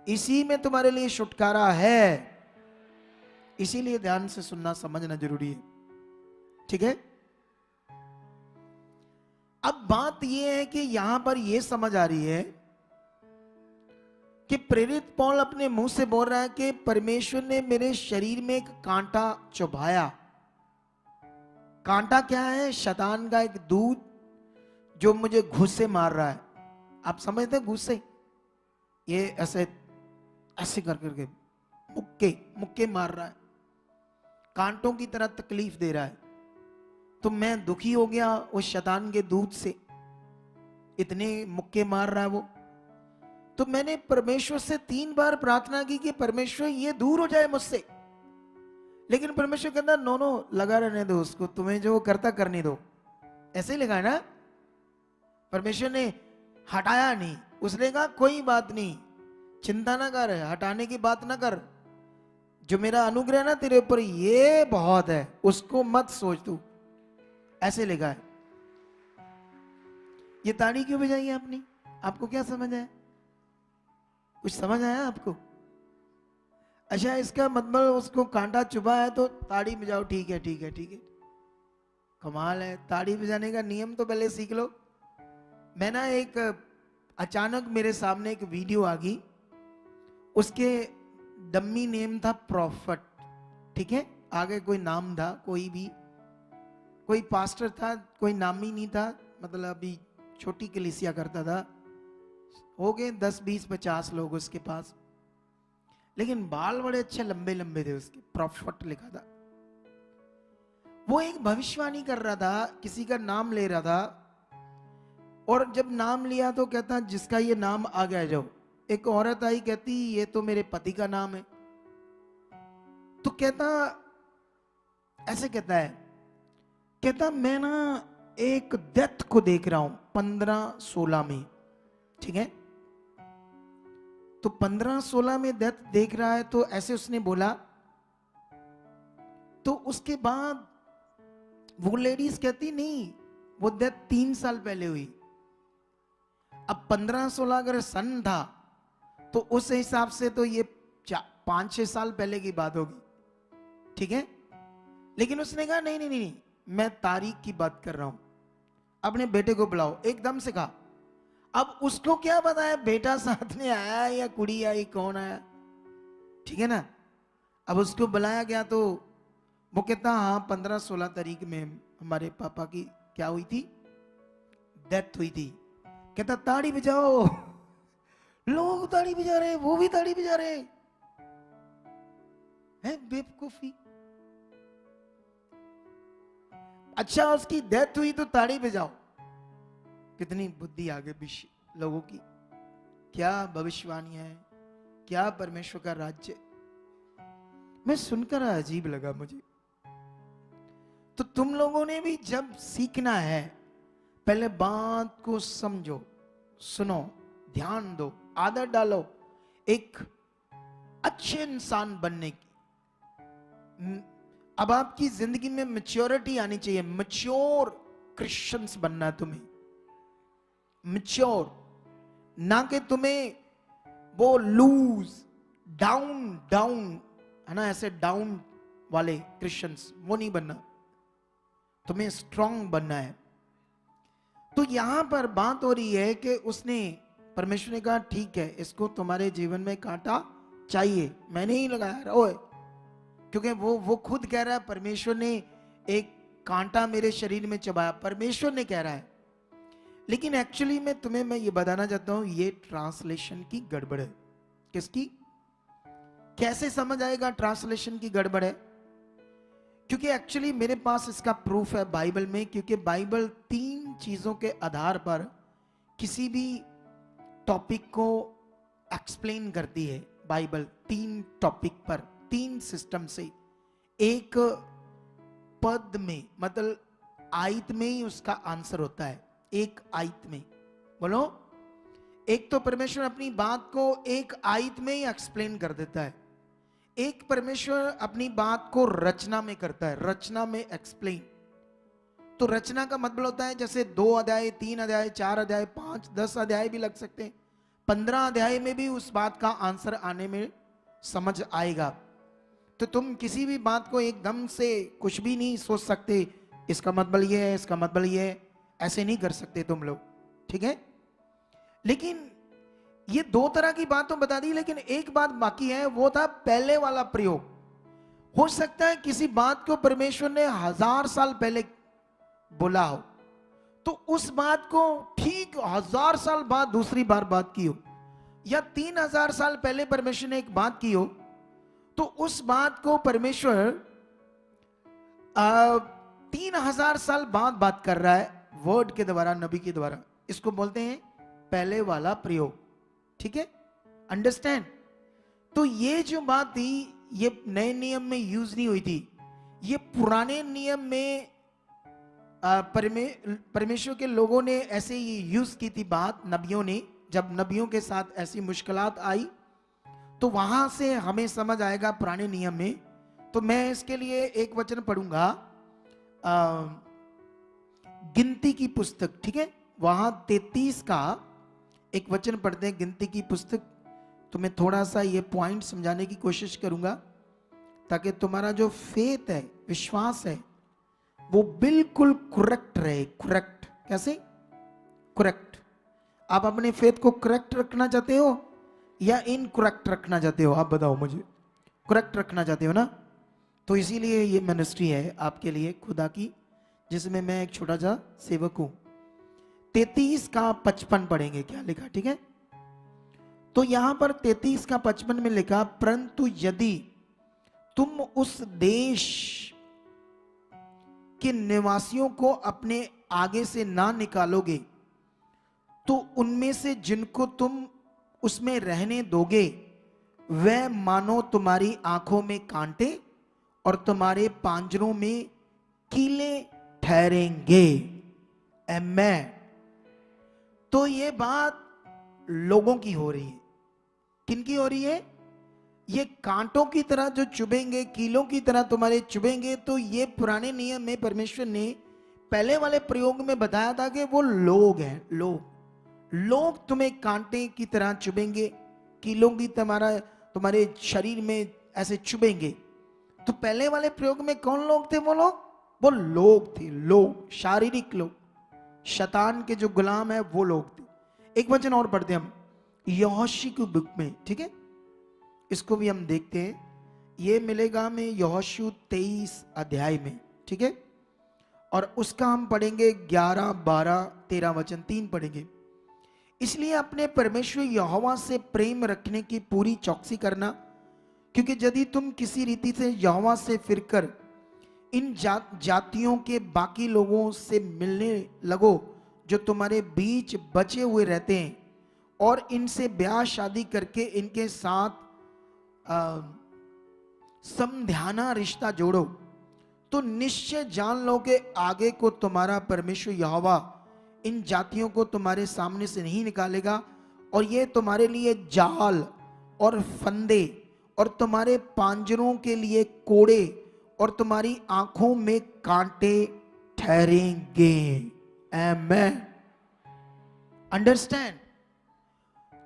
इसी में तुम्हारे लिए छुटकारा है। इसीलिए ध्यान से सुनना समझना जरूरी है, ठीक है। अब बात यह है कि यहां पर यह समझ आ रही है कि प्रेरित पौल अपने मुंह से बोल रहा है कि परमेश्वर ने मेरे शरीर में एक कांटा चुभाया। कांटा क्या है? शैतान का एक दूत जो मुझे घुस्से मार रहा है। आप समझते हैं घुस्से? ये ऐसे ऐसे कर करके मुक्के मुक्के मार रहा है, कांटों की तरह तकलीफ दे रहा है। तो मैं दुखी हो गया उस शैतान के दूत से, इतने मुक्के मार रहा है वो। तो मैंने परमेश्वर से 3 बार प्रार्थना की कि परमेश्वर ये दूर हो जाए मुझसे, लेकिन परमेश्वर कहता नो नो, लगा रहने दो उसको, तुम्हें जो करता करने दो। ऐसे ही लगा ना, परमेश्वर ने हटाया नहीं, उसने कहा कोई बात नहीं, चिंता ना कर, हटाने की बात ना कर, जो मेरा अनुग्रह ना तेरे ऊपर ये बहुत है, उसको मत सोच तू। ऐसे लिखा है। ये ताड़ी क्यों बजाई आपने? आपको क्या समझ आया? कुछ समझ आया आपको? अच्छा, इसका मतलब उसको कांटा चुभा है तो ताड़ी बजाओ, ठीक है ठीक है ठीक है। कमाल है, ताड़ी बजाने का नियम तो पहले सीख लो। मैं ना एक अचानक मेरे सामने एक वीडियो आ गई, उसके डम्मी नेम था प्रॉफिट, ठीक है। आगे कोई नाम था, कोई भी कोई पास्टर था, कोई नाम ही नहीं था, मतलब अभी छोटी कलीसिया करता था। हो गए 10 20 50 लोग उसके पास, लेकिन बाल बड़े अच्छे लंबे लंबे थे उसके, प्रॉफिट लिखा था। वो एक भविष्यवाणी कर रहा था, किसी का नाम ले रहा था, और जब नाम लिया तो कहता जिसका ये नाम आ गया जाओ। एक औरत आई, कहती ये तो मेरे पति का नाम है। तो कहता ऐसे कहता है, कहता मैं ना एक डेथ को देख रहा हूं 15-16 में, ठीक है। तो 15-16 में डेथ देख रहा है, तो ऐसे उसने बोला। तो उसके बाद वो लेडीज कहती नहीं, वो डेथ 3 साल पहले हुई। अब 15-16 अगर सन था तो उस हिसाब से तो ये 5-6 साल पहले की बात होगी, ठीक है। लेकिन उसने कहा नहीं नहीं नहीं, मैं तारीख की बात कर रहा हूं, अपने बेटे को बुलाओ। एकदम से कहा। अब उसको क्या पता है बेटा साथ में आया या कुड़ी आई, कौन आया, ठीक है ना। अब उसको बुलाया गया तो वो कहता हाँ 15-16 तारीख में हमारे पापा की क्या हुई थी, डेथ हुई थी। कहता ताड़ी बजाओ। लोग ताड़ी बजा रहे, वो भी ताड़ी बजा रहे हैं, बेवकूफी। अच्छा, उसकी डेथ हुई तो ताड़ी बजाओ, कितनी बुद्धि आगे लोगों की। क्या भविष्यवाणी है, क्या परमेश्वर का राज्य। मैं सुनकर अजीब लगा मुझे। तो तुम लोगों ने भी जब सीखना है, पहले बात को समझो, सुनो, ध्यान दो, आदत डालो एक अच्छे इंसान बनने की। अब आपकी जिंदगी में मैच्योरिटी आनी चाहिए, मैच्योर क्रिश्चियंस बनना है तुम्हें, मैच्योर, ना कि तुम्हें वो लूज डाउन डाउन है ना, ऐसे डाउन वाले क्रिश्चियंस, वो नहीं बनना, तुम्हें स्ट्रांग बनना है। तो यहां पर बात हो रही है कि उसने, परमेश्वर ने कहा ठीक है, इसको तुम्हारे जीवन में कांटा चाहिए, मैंने ही लगाया ओए, क्योंकि वो खुद कह रहा है परमेश्वर ने एक कांटा मेरे शरीर में चबाया, परमेश्वर ने कह रहा है। लेकिन एक्चुअली में तुम्हें मैं ये बताना चाहता हूं, ये ट्रांसलेशन की गड़बड़ है। किसकी? कैसे समझ आएगा ट्रांसलेशन की गड़बड़ है? क्योंकि एक्चुअली मेरे पास इसका प्रूफ है बाइबल में, क्योंकि बाइबल 3 चीजों के आधार पर किसी भी टॉपिक को एक्सप्लेन करती है। बाइबल 3 टॉपिक पर 3 सिस्टम से, एक पद में, मतलब आयत में ही उसका आंसर होता है। एक आयत में, बोलो, एक तो परमेश्वर अपनी बात को एक आयत में ही एक्सप्लेन कर देता है, एक परमेश्वर अपनी बात को रचना में करता है, रचना में एक्सप्लेन। तो रचना का मतलब होता है जैसे 2 अध्याय, 3 अध्याय, 4 अध्याय, 5, 10 अध्याय भी लग सकते हैं, 15 अध्याय में भी उस बात का आंसर आने में समझ आएगा। तो तुम किसी भी बात को एकदम से कुछ भी नहीं सोच सकते, इसका मतलब ये है, इसका मतलब ये है, ऐसे नहीं कर सकते तुम लोग, ठीक है। लेकिन ये 2 तरह की बात तो बता दी, लेकिन एक बात बाकी है, वो था पहले वाला प्रयोग। हो सकता है किसी बात को परमेश्वर ने 1000 साल पहले बोला हो, तो उस बात को ठीक 1000 साल बाद दूसरी बार बात की हो, या 3000 साल पहले परमेश्वर ने एक बात की हो, तो उस बात को परमेश्वर 3000 साल बाद बात कर रहा है वर्ड के द्वारा, नबी के द्वारा। इसको बोलते हैं पहले वाला प्रयोग, ठीक है, अंडरस्टैंड। तो ये जो बात थी, ये नए नियम में यूज नहीं हुई थी, ये पुराने नियम में परमेश्वर के लोगों ने ऐसे ही यूज की थी बात, नबियों ने। जब नबियों के साथ ऐसी मुश्किलात आई तो वहां से हमें समझ आएगा पुराने नियम में। तो मैं इसके लिए एक वचन पढ़ूंगा, गिनती की पुस्तक, ठीक है, वहां 33 का एक वचन पढ़ते हैं, गिनती की पुस्तक। तो मैं थोड़ा सा ये पॉइंट समझाने की कोशिश करूंगा ताकि तुम्हारा जो फेथ है, विश्वास है, वो बिल्कुल करेक्ट रहे। करेक्ट कैसे? करेक्ट। आप अपने फेथ को करेक्ट रखना चाहते हो या इनकरेक्ट रखना चाहते हो? आप बताओ मुझे। करेक्ट रखना चाहते हो ना? तो इसीलिए ये मिनिस्ट्री है आपके लिए खुदा की, जिसमें मैं एक छोटा सा सेवक हूं। 33 का 55 पढ़ेंगे, क्या लिखा, ठीक है। तो यहां पर 33 का 55 में लिखा, परंतु यदि तुम उस देश के निवासियों को अपने आगे से ना निकालोगे, तो उनमें से जिनको तुम उसमें रहने दोगे वह मानो तुम्हारी आंखों में कांटे और तुम्हारे पांजरों में कीले ठहरेंगे। आमीन। तो ये बात लोगों की हो रही है। किनकी हो रही है? ये कांटों की तरह जो चुभेंगे, कीलों की तरह तुम्हारे चुभेंगे। तो ये पुराने नियम में परमेश्वर ने पहले वाले प्रयोग में बताया था कि वो लोग हैं, लोग तुम्हें कांटे की तरह चुभेंगे, कीलों की तुम्हारे शरीर में ऐसे चुभेंगे। तो पहले वाले प्रयोग में कौन लोग थे? वो लोग थे, लोग, शारीरिक लोग, शैतान के जो गुलाम है वो लोग थे। एक वचन और पढ़ते हम यहोशू की बुक में, ठीक है, इसको भी हम देखते हैं। ये मिलेगा हमें यहोशू 23 अध्याय में, ठीक है, और उसका हम पढ़ेंगे 11, 12, 13 वचन, 3 पढ़ेंगे। इसलिए अपने परमेश्वर यहोवा से प्रेम रखने की पूरी चौकसी करना, क्योंकि यदि तुम किसी रीति से यहोवा से फिरकर इन जातियों के बाकी लोगों से मिलने लगो जो तुम्हारे बीच बचे हुए रहते हैं, और इनसे ब्याह शादी करके इनके साथ समध्याना रिश्ता जोड़ो, तो निश्चय जान लो कि आगे को तुम्हारा परमेश्वर यहोवा इन जातियों को तुम्हारे सामने से नहीं निकालेगा, और ये तुम्हारे लिए जाल और फंदे और तुम्हारे पांजरों के लिए कोड़े और तुम्हारी आंखों में कांटे ठहरेंगे। आमेन। अंडरस्टैंड?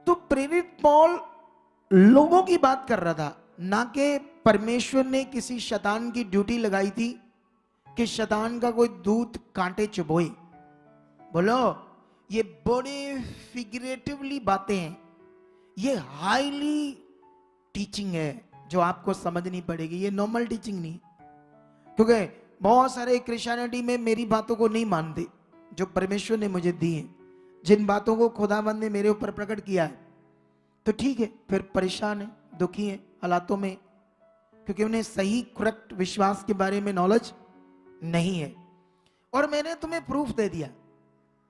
तो प्रेरित पौल लोगों की बात कर रहा था, ना कि परमेश्वर ने किसी शैतान की ड्यूटी लगाई थी कि शैतान का कोई दूत कांटे चुभोए। बोलो, ये बड़े फिगरेटिवली बातें हैं, ये हाईली टीचिंग है जो आपको समझनी पड़ेगी। ये नॉर्मल टीचिंग नहीं, क्योंकि बहुत सारे क्रिश्चियनिटी में मेरी बातों को नहीं मानते जो परमेश्वर ने मुझे दी है, जिन बातों को खुदावंद ने मेरे ऊपर प्रकट किया है। तो ठीक है, फिर परेशान है, दुखी है हालातों में, क्योंकि उन्हें सही करेक्ट विश्वास के बारे में नॉलेज नहीं है। और मैंने तुम्हें प्रूफ दे दिया।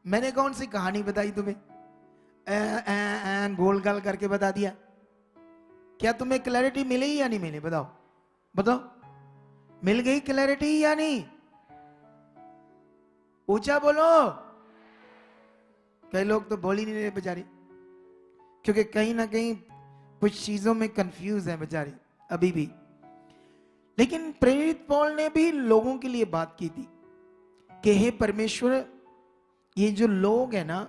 मैंने कौन सी कहानी बताई तुम्हें? गोल गाल करके बता दिया। क्या तुम्हें क्लैरिटी मिली या नहीं मिली? बताओ बताओ, मिल गई क्लैरिटी या नहीं? ऊंचा बोलो। कई लोग तो बोल ही नहीं रहे बेचारे, क्योंकि कहीं ना कहीं कुछ चीजों में कंफ्यूज है बेचारे अभी भी। लेकिन प्रेरित पौल ने भी लोगों के लिए बात की थी कि हे परमेश्वर, ये जो लोग हैं ना,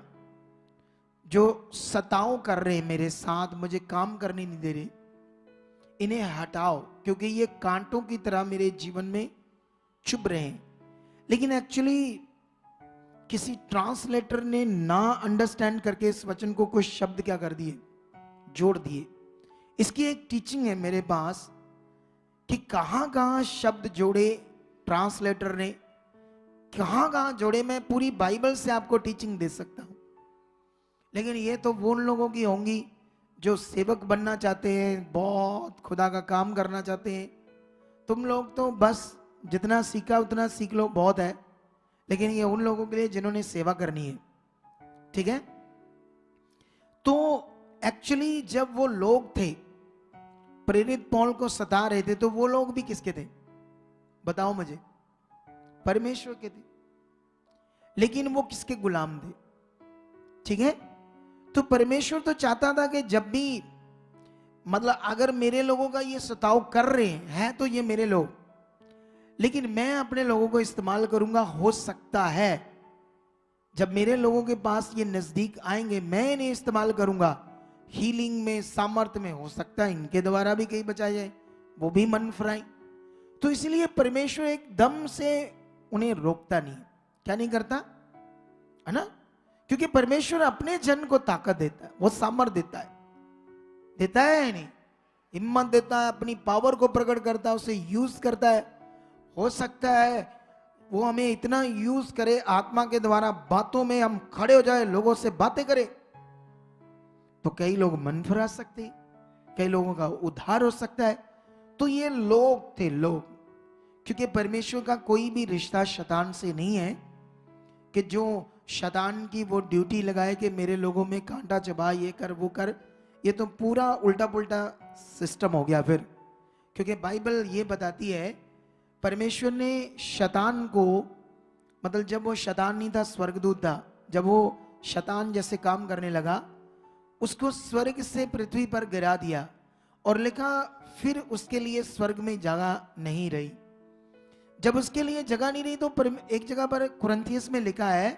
जो सताव कर रहे हैं मेरे साथ, मुझे काम करने नहीं दे रहे, इन्हें हटाओ, क्योंकि ये कांटों की तरह मेरे जीवन में चुभ रहे हैं। लेकिन एक्चुअली किसी ट्रांसलेटर ने ना अंडरस्टैंड करके इस वचन को कुछ शब्द क्या कर दिए, जोड़ दिए। इसकी एक टीचिंग है मेरे पास कि कहां कहां शब्द जोड़े ट्रांसलेटर ने, कहां कहां जोड़े। मैं पूरी बाइबल से आपको टीचिंग दे सकता हूं, लेकिन ये तो वो उन लोगों की होंगी जो सेवक बनना चाहते हैं, बहुत खुदा का काम करना चाहते हैं। तुम लोग तो बस जितना सीखा उतना सीख लो, बहुत है। लेकिन ये उन लोगों के लिए जिन्होंने सेवा करनी है, ठीक है। तो एक्चुअली जब वो लोग थे प्रेरित पौल को सता रहे थे, तो वो लोग भी किसके थे बताओ मुझे? परमेश्वर के थे। लेकिन वो किसके गुलाम थे? ठीक है। तो परमेश्वर तो चाहता था कि जब भी, मतलब अगर मेरे लोगों का ये सताव कर रहे हैं तो ये मेरे लोग, लेकिन मैं अपने लोगों को इस्तेमाल करूंगा। हो सकता है जब मेरे लोगों के पास ये नजदीक आएंगे, मैं इन्हें इस्तेमाल करूंगा हीलिंग में, सामर्थ्य में। हो सकता है इनके द्वारा भी कहीं बचा जाए, वो भी मन फराई। तो इसलिए परमेश्वर एकदम से उन्हें रोकता नहीं। क्या नहीं करता है ना? क्योंकि परमेश्वर अपने जन को ताकत देता है, वो सामर्थ्य देता है, देता है या नहीं? हिम्मत देता है, अपनी पावर को प्रकट करता है, उसे यूज करता है। हो सकता है वो हमें इतना यूज करे आत्मा के द्वारा, बातों में हम खड़े हो जाए, लोगों से बातें करें, तो कई लोग मन फिरा सकते हैं, कई लोगों का उद्धार हो सकता है। तो ये लोग थे, लोग। क्योंकि परमेश्वर का कोई भी रिश्ता शैतान से नहीं है कि जो शैतान की वो ड्यूटी लगाए कि मेरे लोगों में कांटा चबा, ये कर वो कर। ये तो पूरा उल्टा पुल्टा सिस्टम हो गया फिर। क्योंकि बाइबल ये बताती है परमेश्वर ने शैतान को, मतलब जब वो शैतान नहीं था, स्वर्गदूत था, जब वो शैतान जैसे काम करने लगा, उसको स्वर्ग से पृथ्वी पर गिरा दिया और लिखा फिर उसके लिए स्वर्ग में जगह नहीं रही। जब उसके लिए जगह नहीं रही तो एक जगह पर कुरिन्थियस में लिखा है,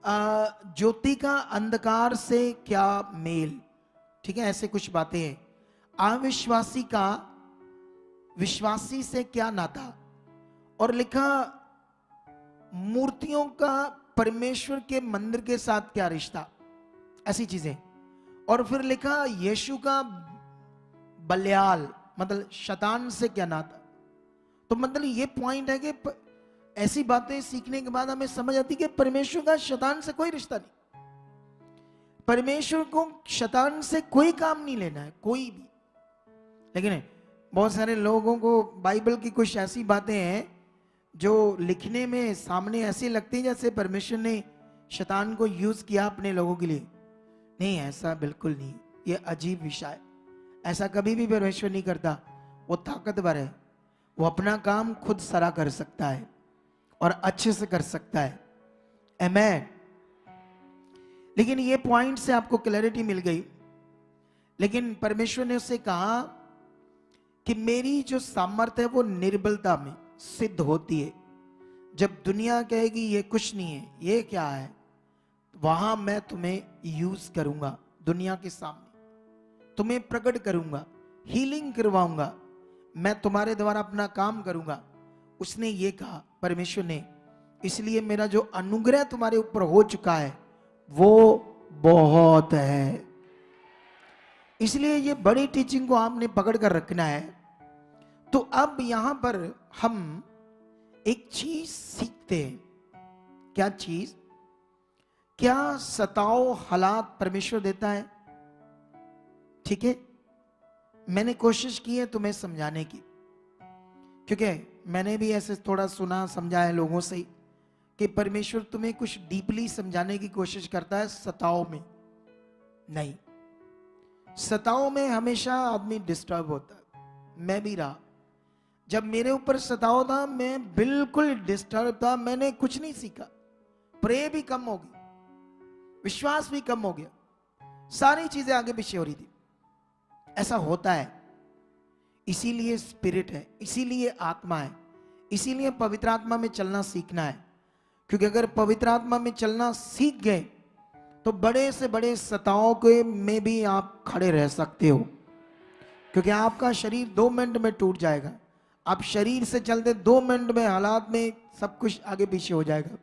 ज्योति का अंधकार से क्या मेल, ठीक है, ऐसे कुछ बातें हैं। अविश्वासी का विश्वासी से क्या नाता, और लिखा मूर्तियों का परमेश्वर के मंदिर के साथ क्या रिश्ता, ऐसी चीजें। और फिर लिखा यीशु का बलियाल, मतलब शैतान से क्या नाता। तो मतलब ये पॉइंट है कि ऐसी बातें सीखने के बाद हमें समझ आती कि परमेश्वर का शैतान से कोई रिश्ता नहीं। परमेश्वर को शैतान से कोई काम नहीं लेना है, कोई भी। लेकिन बहुत सारे लोगों को बाइबल की कुछ ऐसी बातें हैं जो लिखने में सामने ऐसी लगती है जैसे परमेश्वर ने शैतान को यूज किया अपने लोगों के लिए। नहीं, ऐसा बिल्कुल नहीं। ये अजीब विषय है, ऐसा कभी भी परमेश्वर नहीं करता। वो ताकतवर है, वो अपना काम खुद सारा कर सकता है और अच्छे से कर सकता है। आमीन। लेकिन ये पॉइंट से आपको क्लैरिटी मिल गई। लेकिन परमेश्वर ने उससे कहा कि मेरी जो सामर्थ्य है वो निर्बलता में सिद्ध होती है। जब दुनिया कहेगी ये कुछ नहीं है, ये क्या है, वहां मैं तुम्हें यूज करूंगा, दुनिया के सामने तुम्हें प्रकट करूंगा, हीलिंग करवाऊंगा, मैं तुम्हारे द्वारा अपना काम करूंगा। उसने ये कहा परमेश्वर ने, इसलिए मेरा जो अनुग्रह तुम्हारे ऊपर हो चुका है वो बहुत है। इसलिए ये बड़ी टीचिंग को आपने पकड़ कर रखना है। तो अब यहां पर हम एक चीज सीखते हैं। क्या चीज? क्या सताओ हालात परमेश्वर देता है? ठीक है, मैंने कोशिश की है तुम्हें समझाने की, क्योंकि मैंने भी ऐसे थोड़ा सुना समझा है लोगों से कि परमेश्वर तुम्हें कुछ डीपली समझाने की कोशिश करता है। सताओ में नहीं, सताओ में हमेशा आदमी डिस्टर्ब होता है। मैं भी रहा, जब मेरे ऊपर सताओ था मैं बिल्कुल डिस्टर्ब था, मैंने कुछ नहीं सीखा, प्रे भी कम हो गई, विश्वास भी कम हो गया, सारी चीजें आगे पीछे हो रही थी। ऐसा होता है, इसीलिए स्पिरिट है, इसीलिए आत्मा है, इसीलिए पवित्र आत्मा में चलना सीखना है। क्योंकि अगर पवित्र आत्मा में चलना सीख गए तो बड़े से बड़े सताओं के में भी आप खड़े रह सकते हो, क्योंकि आपका शरीर 2 मिनट में टूट जाएगा। आप शरीर से चलते 2 मिनट में हालात में सब कुछ आगे पीछे हो जाएगा।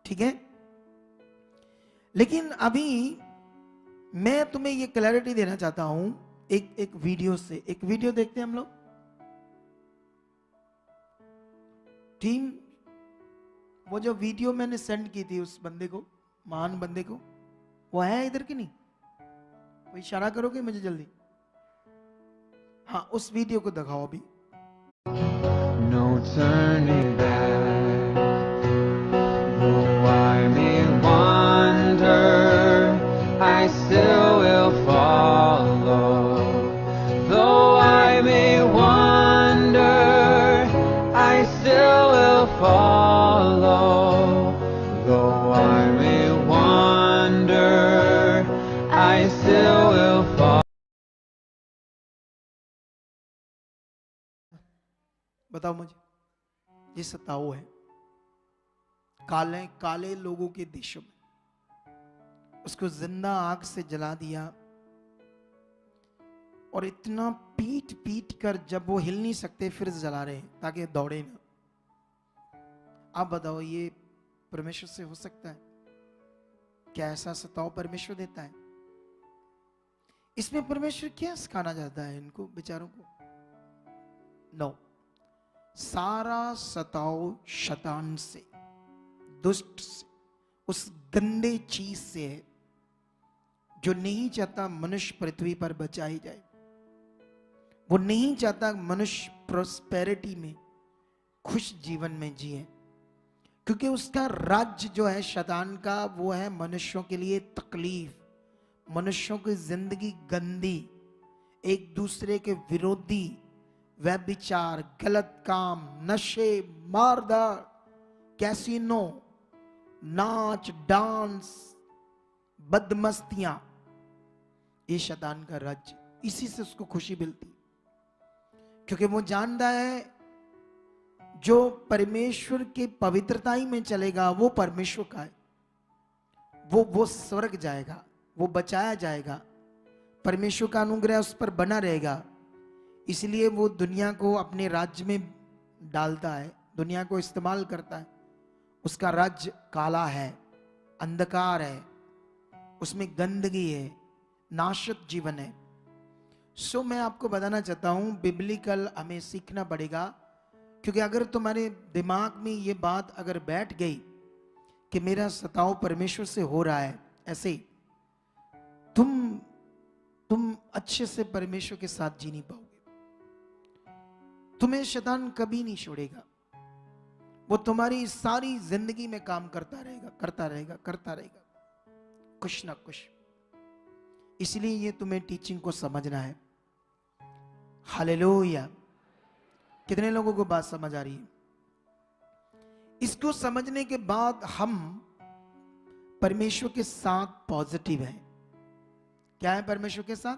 ठीक है, लेकिन अभी मैं तुम्हें ये क्लैरिटी देना चाहता हूं एक वीडियो से। एक वीडियो देखते हैं हम लोग। टीम, वो जो वीडियो मैंने सेंड की थी उस बंदे को, महान बंदे को, वो है इधर की नहीं? कोई इशारा करोगे मुझे जल्दी? हाँ, उस वीडियो को दिखाओ अभी। No turning back. Though I may wander, I still will follow. Though I may wander, I still will follow. Though I may wander, I still will follow. बताओ मुझे, ये सताओ है काले काले लोगों के देशों में, उसको जिंदा आग से जला दिया और इतना पीट पीट कर जब वो हिल नहीं सकते फिर जला रहे हैं ताकि दौड़े ना। आप बताओ ये परमेश्वर से हो सकता है? क्या ऐसा सताओ परमेश्वर देता है? इसमें परमेश्वर क्या सिखाना चाहता है इनको बेचारों को? नो, सारा सताओ शैतान से, दुष्ट से, उस गंदे चीज से है जो नहीं चाहता मनुष्य पृथ्वी पर बचाई जाए। वो नहीं चाहता मनुष्य प्रोस्पेरिटी में, खुश जीवन में जिए, क्योंकि उसका राज्य जो है शैतान का, वो है मनुष्यों के लिए तकलीफ, मनुष्यों की जिंदगी गंदी, एक दूसरे के विरोधी, व्यभिचार, गलत काम, नशे, मारधाड़, कैसीनो, नाच, डांस, बदमस्तियां, ये शैतान का राज्य। इसी से उसको खुशी मिलती, क्योंकि वो जानता है जो परमेश्वर के पवित्रताई में चलेगा वो परमेश्वर का है, वो स्वर्ग जाएगा, वो बचाया जाएगा, परमेश्वर का अनुग्रह उस पर बना रहेगा। इसलिए वो दुनिया को अपने राज्य में डालता है, दुनिया को इस्तेमाल करता है। उसका राज्य काला है, अंधकार है, उसमें गंदगी है, नाशक जीवन है। सो मैं आपको बताना चाहता हूं, बिब्लिकल हमें सीखना पड़ेगा, क्योंकि अगर तुम्हारे दिमाग में ये बात अगर बैठ गई कि मेरा सताओ परमेश्वर से हो रहा है, ऐसे तुम अच्छे से परमेश्वर के साथ जी नहीं पाओगे। तुम्हें शैतान कभी नहीं छोड़ेगा, वो तुम्हारी सारी जिंदगी में काम करता रहेगा, करता रहेगा, करता रहेगा, कुछ ना कुछ। इसलिए ये तुम्हें टीचिंग को समझना है। हालेलुया। कितने लोगों को बात समझ आ रही है? इसको समझने के बाद हम परमेश्वर के साथ पॉजिटिव हैं। क्या है परमेश्वर के साथ?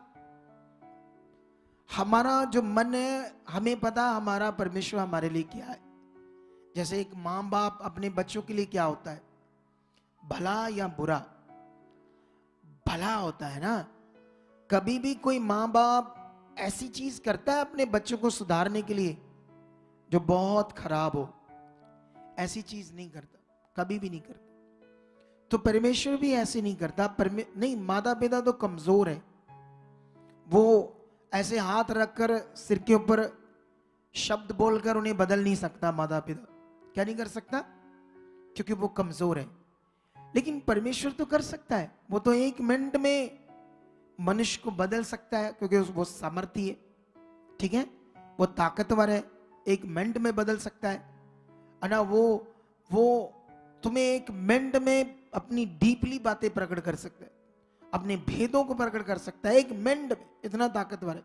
हमारा जो मन है, हमें पता है हमारा परमेश्वर हमारे लिए क्या है। जैसे एक माँ बाप अपने बच्चों के लिए क्या होता है, भला या बुरा? भला होता है ना। कभी भी कोई माँ बाप ऐसी चीज करता है अपने बच्चों को सुधारने के लिए जो बहुत खराब हो? ऐसी चीज नहीं करता, कभी भी नहीं करता। तो परमेश्वर भी ऐसे नहीं करता। नहीं, माता पिता तो कमजोर है, वो ऐसे हाथ रखकर सिर के ऊपर शब्द बोलकर उन्हें बदल नहीं सकता। माता पिता क्या नहीं कर सकता? क्योंकि वो कमजोर है। लेकिन परमेश्वर तो कर सकता है। वो तो 1 मिनट में मनुष्य को बदल सकता है, क्योंकि वो सामर्थ्य है, ठीक है, वो ताकतवर है, 1 मिनट में बदल सकता है ना। वो तुम्हें 1 मिनट में अपनी डीपली बातें प्रकट कर सकता है, अपने भेदों को प्रकट कर सकता है 1 मिनट में, इतना ताकतवर है।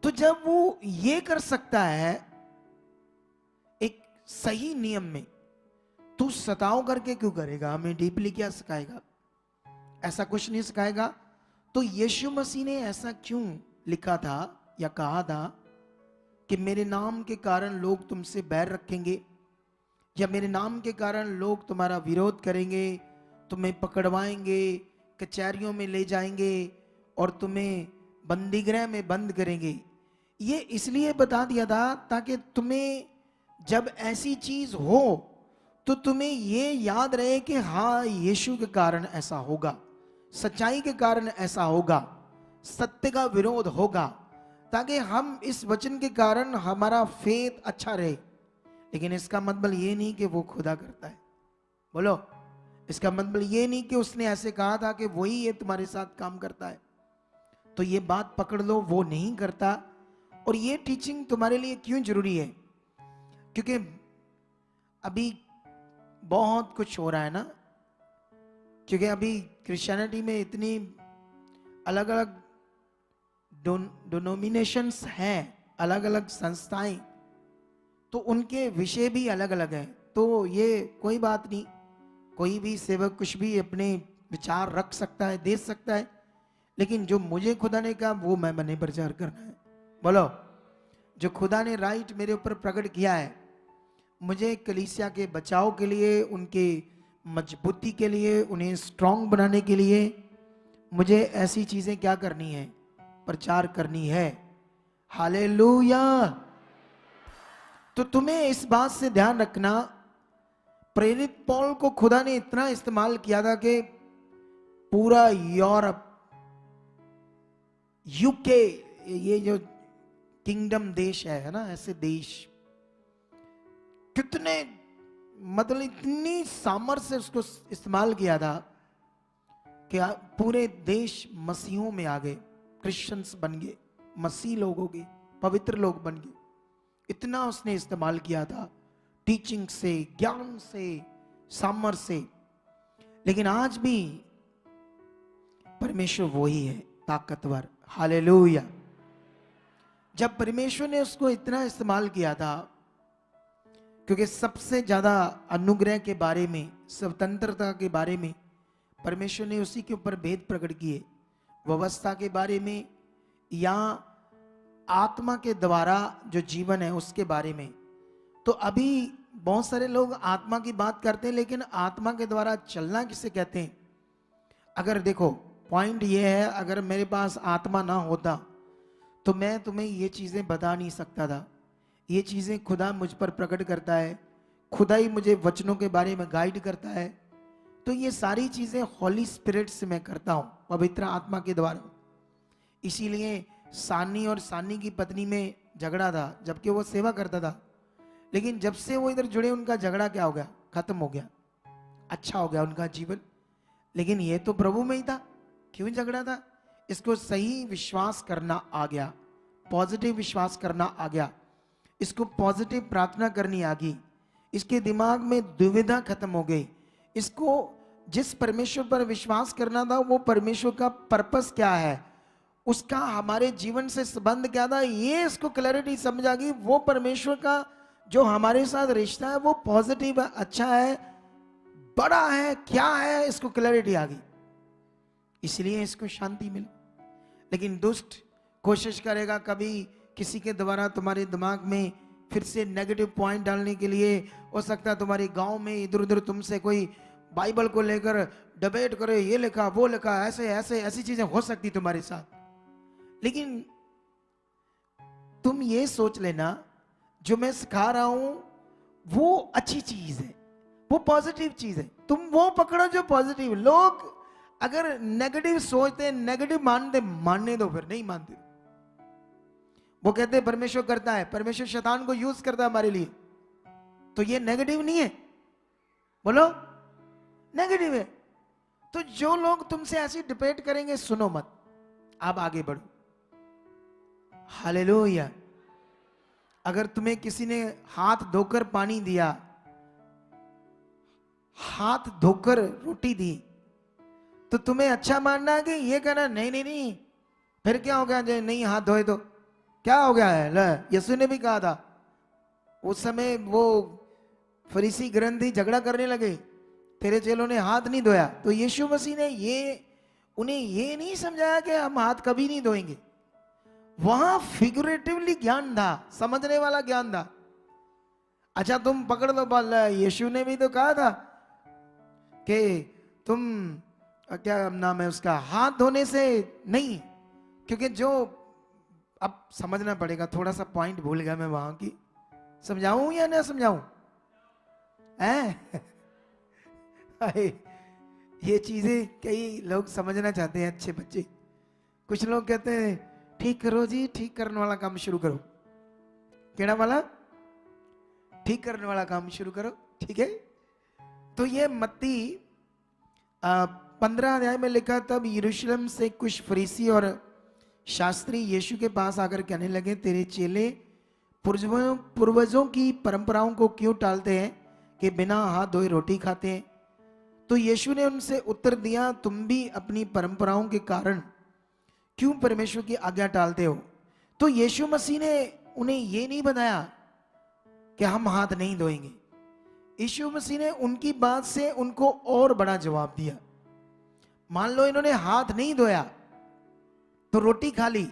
तो जब वो ये कर सकता है एक सही नियम में, तू सताओ करके क्यों करेगा? हमें डीपली क्या सिखाएगा? ऐसा कुछ नहीं सिखाएगा। तो यीशु मसीह ने ऐसा क्यों लिखा था या कहा था कि मेरे नाम के कारण लोग तुमसे बैर रखेंगे, या मेरे नाम के कारण लोग तुम्हारा विरोध करेंगे, तुम्हें पकड़वाएंगे, कचहरियों में ले जाएंगे और तुम्हें बंदीगृह में बंद करेंगे। ये इसलिए बता दिया था ताकि तुम्हें जब ऐसी चीज हो तो तुम्हें ये याद रहे कि हाँ, यीशु के कारण ऐसा होगा, सच्चाई के कारण ऐसा होगा, सत्य का विरोध होगा, ताकि हम इस वचन के कारण हमारा फेथ अच्छा रहे। लेकिन इसका मतलब ये नहीं कि वो खुदा करता है। बोलो, इसका मतलब ये नहीं कि उसने ऐसे कहा था कि वही ये तुम्हारे साथ काम करता है। तो ये बात पकड़ लो, वो नहीं करता। और ये टीचिंग तुम्हारे लिए क्यों जरूरी है? क्योंकि अभी बहुत कुछ हो रहा है ना, क्योंकि अभी क्रिश्चियनिटी में इतनी अलग अलग डिनोमिनेशंस हैं, अलग अलग संस्थाएं, तो उनके विषय भी अलग अलग हैं। तो ये कोई बात नहीं, कोई भी सेवक कुछ भी अपने विचार रख सकता है, दे सकता है, लेकिन जो मुझे खुदा ने कहा वो मैंने प्रचार करना है। बोलो, जो खुदा ने राइट मेरे ऊपर प्रकट किया है, मुझे कलीसिया के बचाव के लिए, उनके मजबूती के लिए, उन्हें स्ट्रांग बनाने के लिए मुझे ऐसी चीजें क्या करनी है? प्रचार करनी है। हालेलुया। तो तुम्हें इस बात से ध्यान रखना, प्रेरित पौल को खुदा ने इतना इस्तेमाल किया था कि पूरा यूरोप, यूके, ये जो किंगडम देश है ना, ऐसे देश कितने, मतलब इतनी सामर्थ्य से उसको इस्तेमाल किया था कि पूरे देश मसीहों में आ गए, क्रिश्चियंस बन गए, मसीह लोग हो गए, पवित्र लोग बन गए। इतना उसने इस्तेमाल किया था, टीचिंग से, ज्ञान से, सामर्थ्य से। लेकिन आज भी परमेश्वर वही है, ताकतवर। हालेलुया। जब परमेश्वर ने उसको इतना इस्तेमाल किया था, क्योंकि सबसे ज्यादा अनुग्रह के बारे में, स्वतंत्रता के बारे में परमेश्वर ने उसी के ऊपर भेद प्रकट किए, व्यवस्था के बारे में या आत्मा के द्वारा जो जीवन है उसके बारे में। तो अभी बहुत सारे लोग आत्मा की बात करते हैं, लेकिन आत्मा के द्वारा चलना किसे कहते हैं? अगर देखो, पॉइंट ये है, अगर मेरे पास आत्मा ना होता तो मैं तुम्हें ये चीजें बता नहीं सकता था। ये चीजें खुदा मुझ पर प्रकट करता है, खुदा ही मुझे वचनों के बारे में गाइड करता है। तो ये सारी चीजें हॉली स्पिरिट से मैं करता हूं, पवित्र आत्मा के द्वारा। इसीलिए सानी और सानी की पत्नी में झगड़ा था, जबकि वो सेवा करता था, लेकिन जब से वो इधर जुड़े उनका झगड़ा क्या हो गया? खत्म हो गया, अच्छा हो गया उनका जीवन। लेकिन ये तो प्रभु में ही था, क्यों झगड़ा था? इसको सही विश्वास करना आ गया, पॉजिटिव विश्वास करना आ गया, इसको पॉजिटिव प्रार्थना करनी आ गई, इसके दिमाग में दुविधा खत्म हो गई। इसको जिस परमेश्वर पर विश्वास करना था, वो परमेश्वर का पर्पस क्या है, उसका हमारे जीवन से संबंध क्या था, ये इसको क्लैरिटी समझ आ गई। वो परमेश्वर का जो हमारे साथ रिश्ता है वो पॉजिटिव है, अच्छा है, बड़ा है, क्या है, इसको क्लैरिटी आ गई, इसलिए इसको शांति मिली। लेकिन दुष्ट कोशिश करेगा कभी किसी के द्वारा तुम्हारे दिमाग में फिर से नेगेटिव पॉइंट डालने के लिए। हो सकता है तुम्हारे गांव में इधर उधर तुमसे कोई बाइबल को लेकर डिबेट करे, ये लिखा वो लिखा, ऐसे ऐसे ऐसी चीजें हो सकती तुम्हारे साथ। लेकिन तुम ये सोच लेना, जो मैं सिखा रहा हूं वो अच्छी चीज है, वो पॉजिटिव चीज है, तुम वो पकड़ो जो पॉजिटिव। लोग अगर नेगेटिव सोचते, नेगेटिव मानते, मानने दो, फिर नहीं मानते। वो कहते हैं परमेश्वर करता है, परमेश्वर शैतान को यूज करता है हमारे लिए, तो ये नेगेटिव नहीं है? बोलो, नेगेटिव है। तो जो लोग तुमसे ऐसी डिबेट करेंगे, सुनो मत, आप आगे बढ़ो। हालेलुया। अगर तुम्हें किसी ने हाथ धोकर पानी दिया, हाथ धोकर रोटी दी, तो तुम्हें अच्छा मानना है कि ये कहना नहीं नहीं नहीं, फिर क्या हो गया, नहीं हाथ धोए तो क्या हो गया है? यीशु ने भी कहा था, उस समय वो फरीसी ग्रंथी झगड़ा करने लगे, तेरे चेलों ने हाथ नहीं धोया। तो यीशु मसीह ने उन्हें ये नहीं समझाया कि हम हाथ कभी नहीं धोएंगे। वहां फिगरेटिवली ज्ञान था, समझने वाला ज्ञान था। अच्छा तुम पकड़ लो, यीशु ने भी तो कहा था कि तुम, क्या नाम है उसका, हाथ धोने से नहीं, क्योंकि जो, अब समझना पड़ेगा, थोड़ा सा पॉइंट भूल गया मैं वहां की, समझाऊं या ना समझाऊं? ये चीजें कई लोग समझना चाहते हैं, अच्छे बच्चे। कुछ लोग कहते हैं ठीक करो जी, ठीक करने वाला काम शुरू करो। केड़ा वाला? ठीक करने वाला काम शुरू करो, ठीक है। तो ये मत्ती 15 अध्याय में लिखा, तब यरूशलेम से कुछ फरीसी और शास्त्री यीशु के पास आकर कहने लगे, तेरे चेले पूर्वजों की परंपराओं को क्यों टालते हैं कि बिना हाथ धोए रोटी खाते हैं? तो यीशु ने उनसे उत्तर दिया, तुम भी अपनी परंपराओं के कारण क्यों परमेश्वर की आज्ञा टालते हो? तो यीशु मसीह ने उन्हें यह नहीं बताया कि हम हाथ नहीं धोएंगे। यीशु मसीह ने उनकी बात से उनको और बड़ा जवाब दिया। मान लो इन्होंने हाथ नहीं धोया तो रोटी खा ली,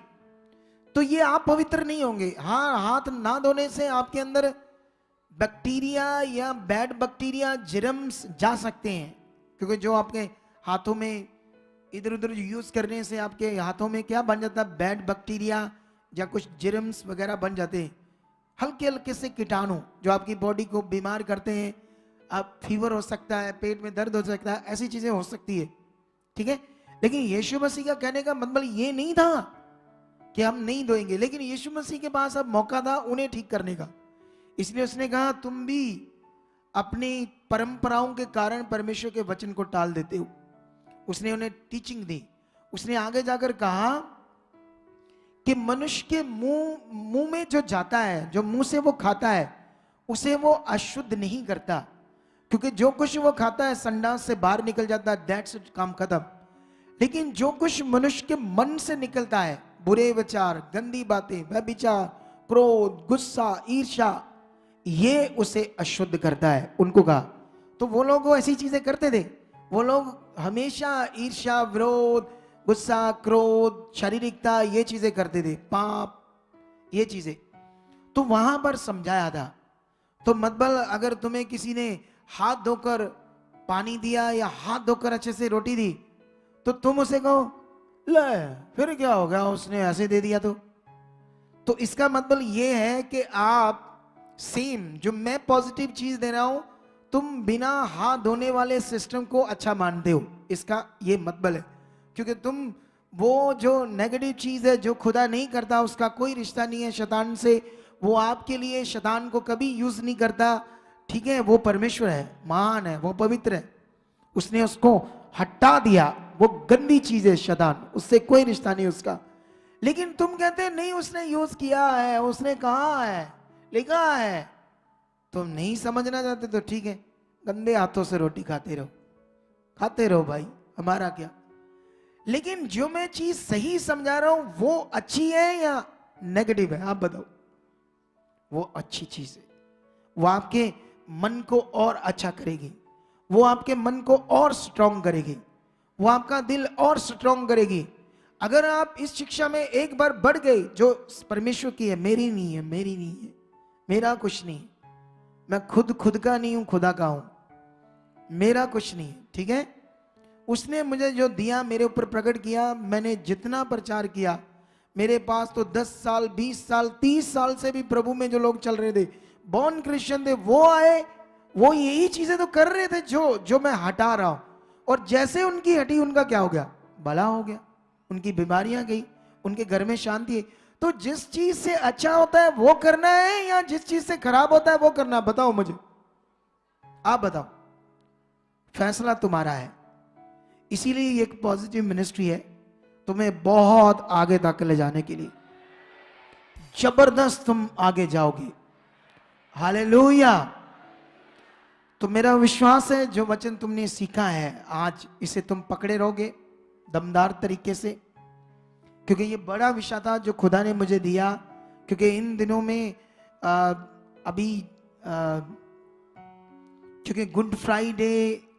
तो ये आप पवित्र नहीं होंगे। हाँ, हाथ ना धोने से आपके अंदर बैक्टीरिया या बैड बैक्टीरिया, जर्म्स जा सकते हैं, क्योंकि जो आपके हाथों में इधर उधर यूज करने से आपके हाथों में क्या बन जाता है, बैड बैक्टीरिया या कुछ जर्म्स वगैरह बन जाते हैं, हल्के हल्के से कीटाणु जो आपकी बॉडी को बीमार करते हैं। अब फीवर हो सकता है, पेट में दर्द हो सकता है, ऐसी चीजें हो सकती है, ठीक है। लेकिन यीशु मसीह का कहने का मतलब ये नहीं था कि हम नहीं धोएंगे, लेकिन यीशु मसीह के पास अब मौका था उन्हें ठीक करने का। इसलिए उसने कहा, तुम भी अपनी परंपराओं के कारण परमेश्वर के वचन को टाल देते हो। उसने उन्हें टीचिंग दी। उसने आगे जाकर कहा कि मनुष्य के मुंह में जो जाता है, जो मुंह से वो खाता है, उसे वो अशुद्ध नहीं करता, क्योंकि जो कुछ वो खाता है संडास से बाहर निकल जाता है, दैट्स इट, काम खत्म। लेकिन जो कुछ मनुष्य के मन से निकलता है, बुरे विचार, गंदी बातें, व्यभिचार, क्रोध, गुस्सा, ईर्ष्या, ये उसे अशुद्ध करता है। उनको कहा, तो वो लोग वो ऐसी चीजें करते थे। वो लोग हमेशा ईर्ष्या, विरोध, गुस्सा, क्रोध, शारीरिकता, ये चीजें करते थे, पाप, ये चीजें। तो वहां पर समझाया था। तो मतलब अगर तुम्हें किसी ने हाथ धोकर पानी दिया या हाथ धोकर अच्छे से रोटी दी, तो तुम उसे कहो, ले फिर क्या हो गया, उसने ऐसे दे दिया। तो इसका मतलब ये है कि आप सेम जो मैं पॉजिटिव चीज दे रहा हूं, तुम बिना हाथ धोने वाले सिस्टम को अच्छा मानते हो, इसका ये मतलब है। क्योंकि तुम वो जो नेगेटिव चीज है, जो खुदा नहीं करता, उसका कोई रिश्ता नहीं है शैतान से। वो आपके लिए शैतान को कभी यूज नहीं करता, ठीक है। वो परमेश्वर है, महान है, वो पवित्र है, उसने उसको हटा दिया। वो गंदी चीज है शैतान, उससे कोई रिश्ता नहीं उसका। लेकिन तुम कहते हैं नहीं, उसने यूज किया है, उसने कहा है, लिखा है। तुम नहीं समझना चाहते तो ठीक है, गंदे हाथों से रोटी खाते रहो भाई, हमारा क्या। लेकिन जो मैं चीज सही समझा रहा हूं, वो अच्छी है या नेगेटिव है, आप बताओ। वो अच्छी चीज है, वो आपके मन को और अच्छा करेगी, वो आपके मन को और स्ट्रॉन्ग करेगी, वो आपका दिल और स्ट्रॉन्ग करेगी। अगर आप इस शिक्षा में एक बार बढ़ गए, जो परमेश्वर की है, मेरी नहीं है, मेरी नहीं है, मेरा कुछ नहीं, मैं खुद का नहीं हूं, खुदा का हूं, मेरा कुछ नहीं, ठीक है। उसने मुझे जो दिया, मेरे ऊपर प्रकट किया, मैंने जितना प्रचार किया, मेरे पास तो 10 साल, 20 साल, 30 साल से भी प्रभु में जो लोग चल रहे थे, बॉर्न क्रिश्चियन थे, वो आए, वो यही चीजें तो कर रहे थे जो मैं हटा रहा हूं। और जैसे उनकी हटी, उनका क्या हो गया? भला हो गया, उनकी बीमारियां गई, उनके घर में शांति है। तो जिस चीज से अच्छा होता है वो करना है या जिस चीज से खराब होता है वो करना है? बताओ मुझे, आप बताओ, फैसला तुम्हारा है। इसीलिए ये एक पॉजिटिव मिनिस्ट्री है, तुम्हें बहुत आगे तक ले जाने के लिए। जबरदस्त तुम आगे जाओगे। हालेलुया। तो मेरा विश्वास है जो वचन तुमने सीखा है आज, इसे तुम पकड़े रहोगे दमदार तरीके से, क्योंकि ये बड़ा विषय था जो खुदा ने मुझे दिया। क्योंकि इन दिनों में अभी क्योंकि गुड फ्राइडे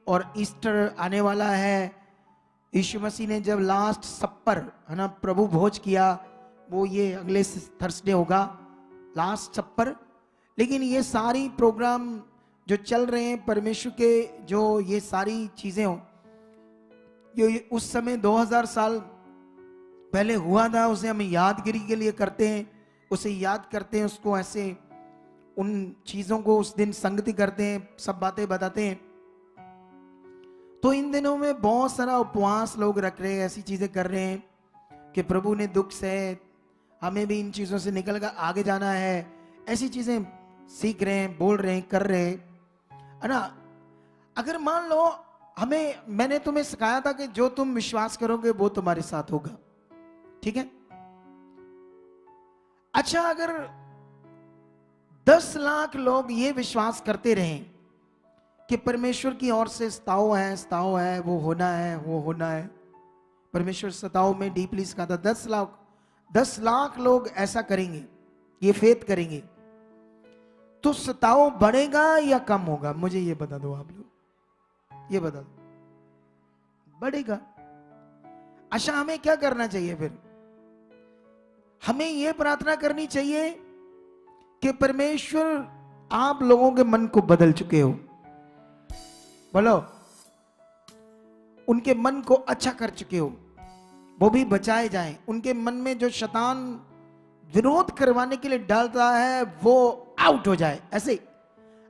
और ईस्टर आने वाला है। यीशु मसीह ने जब लास्ट सप्पर है ना, प्रभु भोज किया, वो ये अगले थर्सडे होगा लास्ट सप्पर। लेकिन ये सारी प्रोग्राम जो चल रहे हैं परमेश्वर के, जो ये सारी चीजें हो, ये उस समय 2000 साल पहले हुआ था, उसे हम यादगिरी के लिए करते हैं, उसे याद करते हैं, उसको ऐसे उन चीजों को उस दिन संगति करते हैं, सब बातें बताते हैं। तो इन दिनों में बहुत सारा उपवास लोग रख रहे हैं, ऐसी चीजें कर रहे हैं कि प्रभु ने दुख से हमें भी इन चीजों से निकल कर आगे जाना है, ऐसी चीजें सीख रहे हैं, बोल रहे हैं, कर रहे हैं, है ना। अगर मान लो मैंने तुम्हें सिखाया था कि जो तुम विश्वास करोगे वो तुम्हारे साथ होगा, ठीक है। अच्छा, अगर 10 लाख लोग ये विश्वास करते रहें कि परमेश्वर की ओर से सताव है, वो होना है, परमेश्वर सताव में डीपली सिखाता, 10 लाख लोग ऐसा करेंगे, ये फेथ करेंगे, तो सताव बढ़ेगा या कम होगा? मुझे ये बता दो, आप लोग ये बता दो। बढ़ेगा। अच्छा, हमें क्या करना चाहिए फिर? हमें यह प्रार्थना करनी चाहिए कि परमेश्वर, आप लोगों के मन को बदल चुके हो, बोलो, उनके मन को अच्छा कर चुके हो, वो भी बचाए जाएं। उनके मन में जो शैतान विरोध करवाने के लिए डालता है वो आउट हो जाए। ऐसे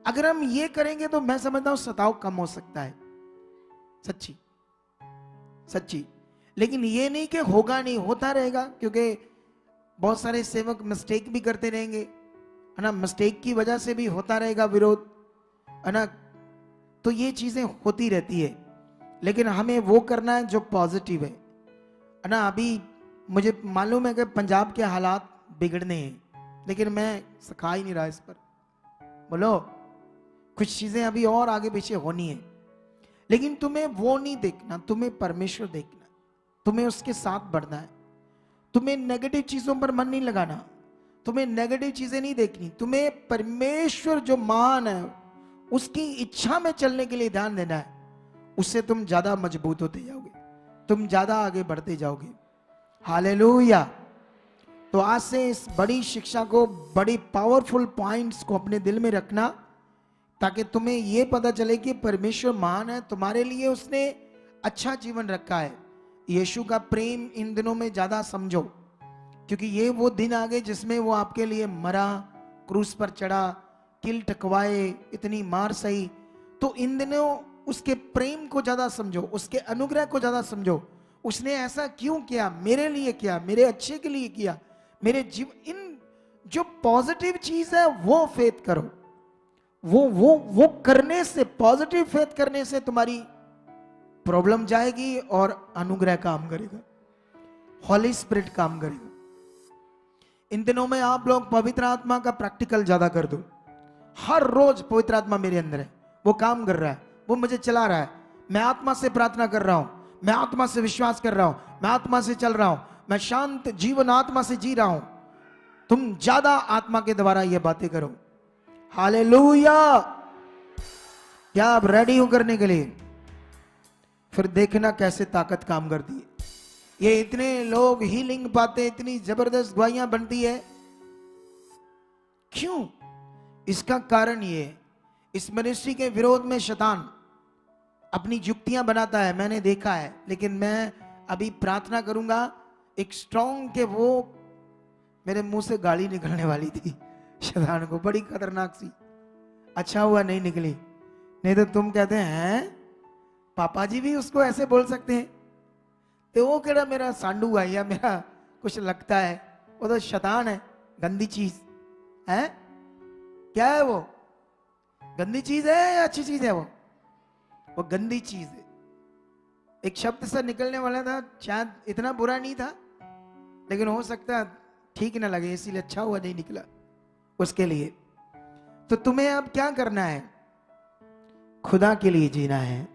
अगर हम ये करेंगे तो मैं समझता हूं सताव कम हो सकता है, सच्ची। लेकिन ये नहीं कि होगा नहीं, होता रहेगा, क्योंकि बहुत सारे सेवक मिस्टेक भी करते रहेंगे, है ना, मिस्टेक की वजह से भी होता रहेगा विरोध, है ना। तो ये चीजें होती रहती है, लेकिन हमें वो करना है जो पॉजिटिव है ना। अभी मुझे मालूम है कि पंजाब के हालात बिगड़ने हैं, लेकिन मैं सिखा ही नहीं रहा इस पर, बोलो, कुछ चीजें अभी और आगे पीछे होनी है, लेकिन तुम्हें वो नहीं देखना, तुम्हें परमेश्वर देखना, तुम्हें उसके साथ बढ़ना है। तुम्हें नेगेटिव चीजों पर मन नहीं लगाना, तुम्हें नेगेटिव चीजें नहीं देखनी, तुम्हें परमेश्वर जो महान है उसकी इच्छा में चलने के लिए ध्यान देना है। उससे तुम ज्यादा मजबूत होते जाओगे, तुम ज्यादा आगे बढ़ते जाओगे। हालेलुया। तो आज से इस बड़ी शिक्षा को, बड़ी पावरफुल पॉइंट्स को अपने दिल में रखना, ताकि तुम्हें यह पता चले कि परमेश्वर महान है, तुम्हारे लिए उसने अच्छा जीवन रखा है। यीशु का प्रेम इन दिनों में ज्यादा समझो, क्योंकि ये वो दिन आ गए जिसमें वो आपके लिए मरा, क्रूस पर चढ़ा, किल टकवाए, इतनी मार सही। तो इन दिनों उसके प्रेम को ज्यादा समझो, उसके अनुग्रह को ज्यादा समझो। उसने ऐसा क्यों किया? मेरे लिए किया, मेरे अच्छे के लिए किया, मेरे जीवन। इन जो पॉजिटिव चीज है वो फेथ करो, वो करने से, पॉजिटिव फेथ करने से तुम्हारी प्रॉब्लम जाएगी और अनुग्रह काम करेगा, हॉली स्पिरिट काम करेगा। इन दिनों में आप लोग पवित्र आत्मा का प्रैक्टिकल ज्यादा कर दो। हर रोज पवित्र आत्मा मेरे अंदर है, वो काम कर रहा है, वो मुझे चला रहा है। मैं आत्मा से प्रार्थना कर रहा हूं, मैं आत्मा से विश्वास कर रहा हूं, मैं आत्मा से चल रहा हूं, मैं शांत जीवन आत्मा से जी रहा हूं। तुम ज्यादा आत्मा के द्वारा ये बातें करो। हालेलुया। क्या आप रेडी हो करने के लिए? फिर देखना कैसे ताकत काम करती है। ये इतने लोग हीलिंग पाते, इतनी जबरदस्त गवाहियां बनती है, क्यों? इसका कारण ये, इस मिनिस्ट्री के विरोध में शैतान अपनी युक्तियां बनाता है, मैंने देखा है। लेकिन मैं अभी प्रार्थना करूंगा एक स्ट्रॉन्ग के, वो मेरे मुंह से गाली निकलने वाली थी शैतान को, बड़ी खतरनाक सी। अच्छा हुआ नहीं निकली, नहीं तो तुम कहते हैं पापा जी भी उसको ऐसे बोल सकते हैं। तो वो केड़ा मेरा सांडू है या मेरा कुछ लगता है, वो तो शैतान है, गंदी चीज है। क्या है वो? गंदी चीज है या अच्छी चीज है? वो गंदी चीज है। एक शब्द से निकलने वाला था, शायद इतना बुरा नहीं था, लेकिन हो सकता है ठीक ना लगे, इसीलिए अच्छा हुआ नहीं निकला उसके लिए। तो तुम्हें अब क्या करना है? खुदा के लिए जीना है।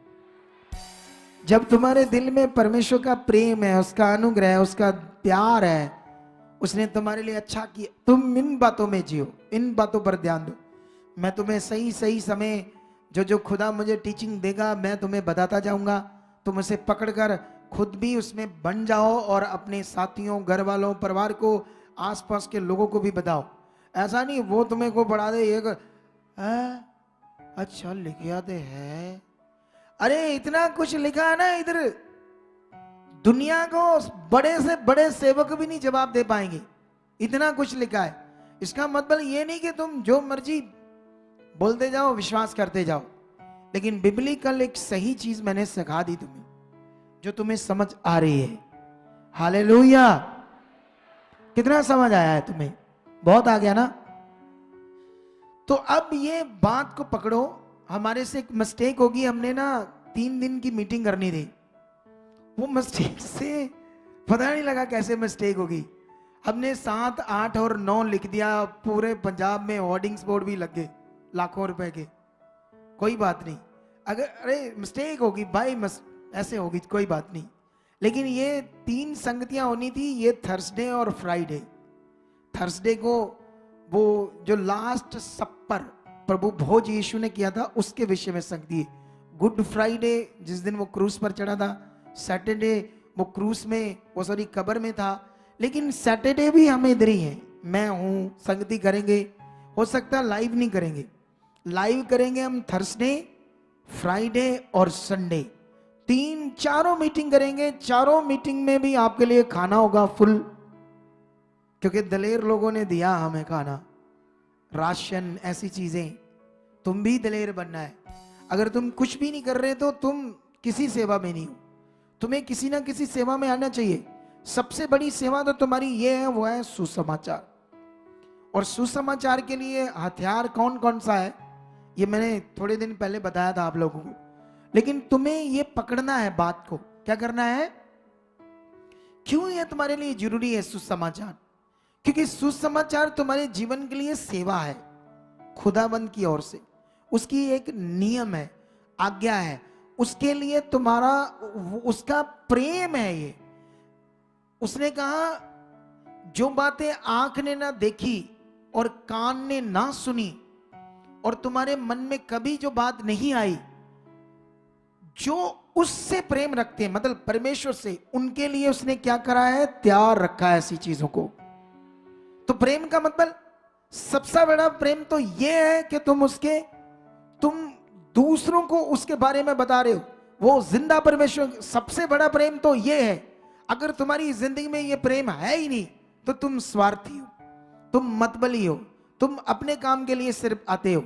जब तुम्हारे दिल में परमेश्वर का प्रेम है, उसका अनुग्रह है, उसका प्यार है, उसने तुम्हारे लिए अच्छा किया, तुम इन बातों में जियो, इन बातों पर ध्यान दो। मैं तुम्हें सही सही समय जो खुदा मुझे टीचिंग देगा मैं तुम्हें बताता जाऊंगा। तुम उसे पकड़कर खुद भी उसमें बन जाओ और अपने साथियों, घर वालों, परिवार को, आसपास के लोगों को भी बताओ। ऐसा नहीं वो तुम्हें को पढ़ा दे, ये अच्छा लिखे आते हैं, अरे इतना कुछ लिखा है ना इधर, दुनिया को बड़े से बड़े सेवक भी नहीं जवाब दे पाएंगे, इतना कुछ लिखा है। इसका मतलब ये नहीं कि तुम जो मर्जी बोलते जाओ, विश्वास करते जाओ, लेकिन बिब्लिकल एक सही चीज मैंने सिखा दी तुम्हें, जो तुम्हें समझ आ रही है। हालेलुया। कितना समझ आया है तुम्हें? बहुत आ गया ना? तो अब ये बात को पकड़ो। हमारे से एक मिस्टेक होगी, हमने ना 3 दिन की मीटिंग करनी थी, वो मिस्टेक से पता नहीं लगा कैसे मिस्टेक होगी, हमने 7, 8 और 9 लिख दिया। पूरे पंजाब में होर्डिंग्स बोर्ड भी लग गए लाखों रुपए के। कोई बात नहीं, अगर अरे मिस्टेक होगी भाई, ऐसे होगी, कोई बात नहीं। लेकिन ये 3 संगतियां होनी थी, ये थर्सडे और फ्राइडे। थर्सडे को वो जो लास्ट सप्पर प्रभु भोज यीशु ने किया था उसके विषय में संगति है। गुड फ्राइडे जिस दिन वो क्रूस पर चढ़ा था, सैटरडे वो क्रूस में, वो सॉरी कब्र में था, लेकिन सैटरडे भी हम इधर ही हैं, मैं हूं, संगति करेंगे। हो सकता है लाइव नहीं करेंगे, लाइव करेंगे हम थर्सडे, फ्राइडे और संडे, 3-4 मीटिंग करेंगे। 4 मीटिंग में भी आपके लिए खाना होगा फुल, क्योंकि दलेर लोगों ने दिया हमें खाना, राशन, ऐसी चीजें। तुम भी दलेर बनना है। अगर तुम कुछ भी नहीं कर रहे तो तुम किसी सेवा में नहीं हो, तुम्हें किसी ना किसी सेवा में आना चाहिए। सबसे बड़ी सेवा तो तुम्हारी ये है, वो है सुसमाचार। और सुसमाचार के लिए हथियार कौन कौन सा है ये मैंने थोड़े दिन पहले बताया था आप लोगों को, लेकिन तुम्हें ये पकड़ना है बात को। क्या करना है? क्यों ये तुम्हारे लिए जरूरी है सुसमाचार? क्योंकि सुसमाचार तुम्हारे जीवन के लिए सेवा है, खुदाबंद की ओर से। उसकी एक नियम है, आज्ञा है, उसके लिए तुम्हारा उसका प्रेम है। ये उसने कहा जो बातें आंख ने ना देखी और कान ने ना सुनी और तुम्हारे मन में कभी जो बात नहीं आई, जो उससे प्रेम रखते हैं, मतलब परमेश्वर से, उनके लिए उसने क्या करा है? तैयार रखा है ऐसी चीजों को। तो प्रेम का मतलब, सबसे बड़ा प्रेम तो यह है कि तुम दूसरों को उसके बारे में बता रहे हो, वो जिंदा परमेश्वर। सबसे बड़ा प्रेम तो यह है। अगर तुम्हारी जिंदगी में यह प्रेम है ही नहीं तो तुम स्वार्थी हो, तुम मतबली हो, तुम अपने काम के लिए सिर्फ आते हो।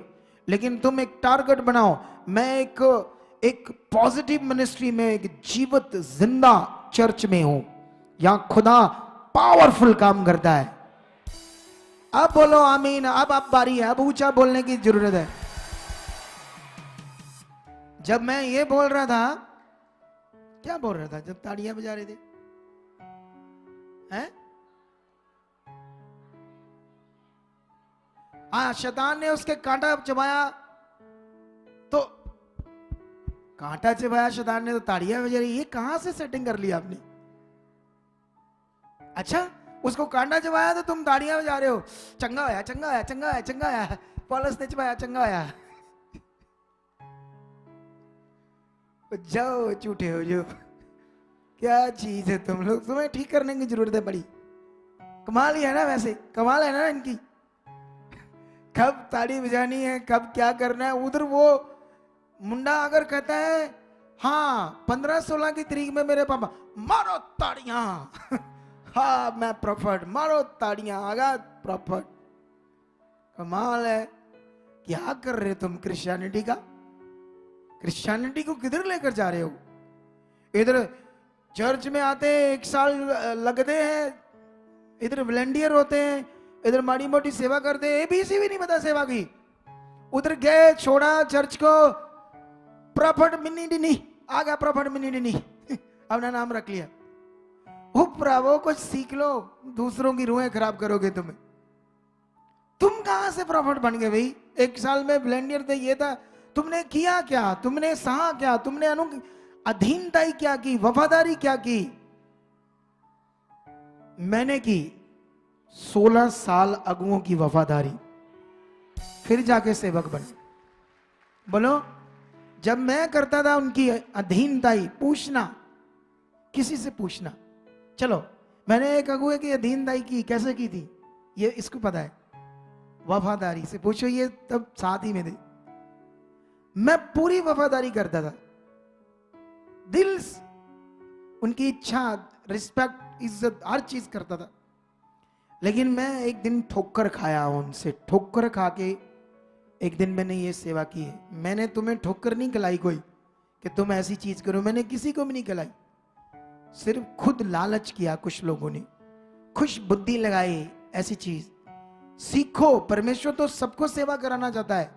लेकिन तुम एक टारगेट बनाओ, मैं एक पॉजिटिव मिनिस्ट्री में, एक जीवित जिंदा चर्च में हूं, यहां खुदा पावरफुल काम करता है। अब बोलो आमीन। अब बारी है, अब ऊंचा बोलने की जरूरत है। जब मैं ये बोल रहा था, क्या बोल रहा था जब ताड़ियां बजा रहे थे? हैं? शैतान ने उसके कांटा चबाया, तो कांटा चबाया शैतान ने, तो ताड़ियां बजा रही। ये कहां से सेटिंग कर लिया आपने? अच्छा, उसको कांटा चबाया तो तुम ताड़ियां बजा रहे हो, चंगा आया, चंगा आया, चंगा आया, चंगा आया, पॉलस ने चबाया, चंगा आया। जाओ झूठे हो जो, क्या चीज है तुम लोग, तुम्हें ठीक करने की जरूरत है बड़ी। कमाल ही है ना, वैसे कमाल है ना इनकी, कब ताड़ी बजानी है, कब क्या करना है। उधर वो मुंडा अगर कहता है हाँ 15-16 की तारीख में मेरे पापा, मारो ताड़ियां, हाँ मैं प्रॉफिट, मारो ताड़ियां, आगा प्रॉफिट। कमाल है, क्या कर रहे तुम क्रिश्चियनिटी का? क्रिश्चियनिटी को किधर लेकर जा रहे हो? इधर चर्च में आते हैं, 1 साल लगते हैं, इधर वॉलंटियर होते हैं, इधर माड़ी मोटी सेवा करते हैं, एबीसी भी नहीं पता सेवा की। उधर गए, छोड़ा चर्च को, प्रॉफिट मिनी डिनी आ गया, प्रॉफिट मिनी डिनी अपना नाम रख लिया। वो प्रभु कुछ सीख लो, दूसरों की रूहें खराब करोगे तुम्हें। तुम कहां से प्रॉफिट बन गए भाई? 1 साल में वॉलंटियर थे, ये था, तुमने किया क्या? तुमने सहा क्या? तुमने अधीनताई क्या की? वफादारी क्या की? मैंने की 16 साल अगुओं की वफादारी, फिर जाके सेवक बने। बोलो, जब मैं करता था उनकी अधीनताई, पूछना, किसी से पूछना। चलो, मैंने एक अगुए की अधीनताई की, कैसे की थी ये इसको पता है, वफादारी से पूछो, ये तब साथ ही में थे। मैं पूरी वफादारी करता था, दिल से उनकी इच्छा, रिस्पेक्ट, इज्जत, हर चीज करता था। लेकिन मैं एक दिन ठोकर खाया उनसे, ठोकर खा के एक दिन मैंने ये सेवा की है। मैंने तुम्हें ठोकर नहीं खिलाई कोई कि तुम ऐसी चीज करो, मैंने किसी को भी नहीं खिलाई, सिर्फ खुद लालच किया। कुछ लोगों ने खुश बुद्धि लगाई, ऐसी चीज सीखो। परमेश्वर तो सबको सेवा कराना चाहता है।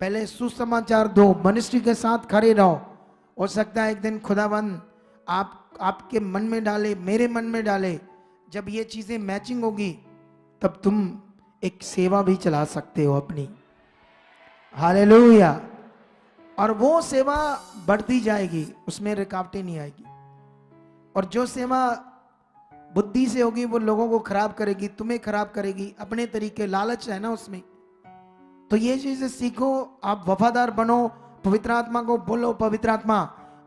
पहले सुसमाचार दो, मिनिस्ट्री के साथ खड़े रहो। हो सकता है एक दिन खुदाबंद आपके मन में डाले, मेरे मन में डाले, जब ये चीजें मैचिंग होगी तब तुम एक सेवा भी चला सकते हो अपनी। हालेलुया। और वो सेवा बढ़ती जाएगी, उसमें रुकावटें नहीं आएगी। और जो सेवा बुद्धि से होगी वो लोगों को खराब करेगी, तुम्हें खराब करेगी, अपने तरीके, लालच है ना उसमें। तो ये चीजें सीखो, आप वफादार बनो। पवित्र आत्मा को बोलो, पवित्र आत्मा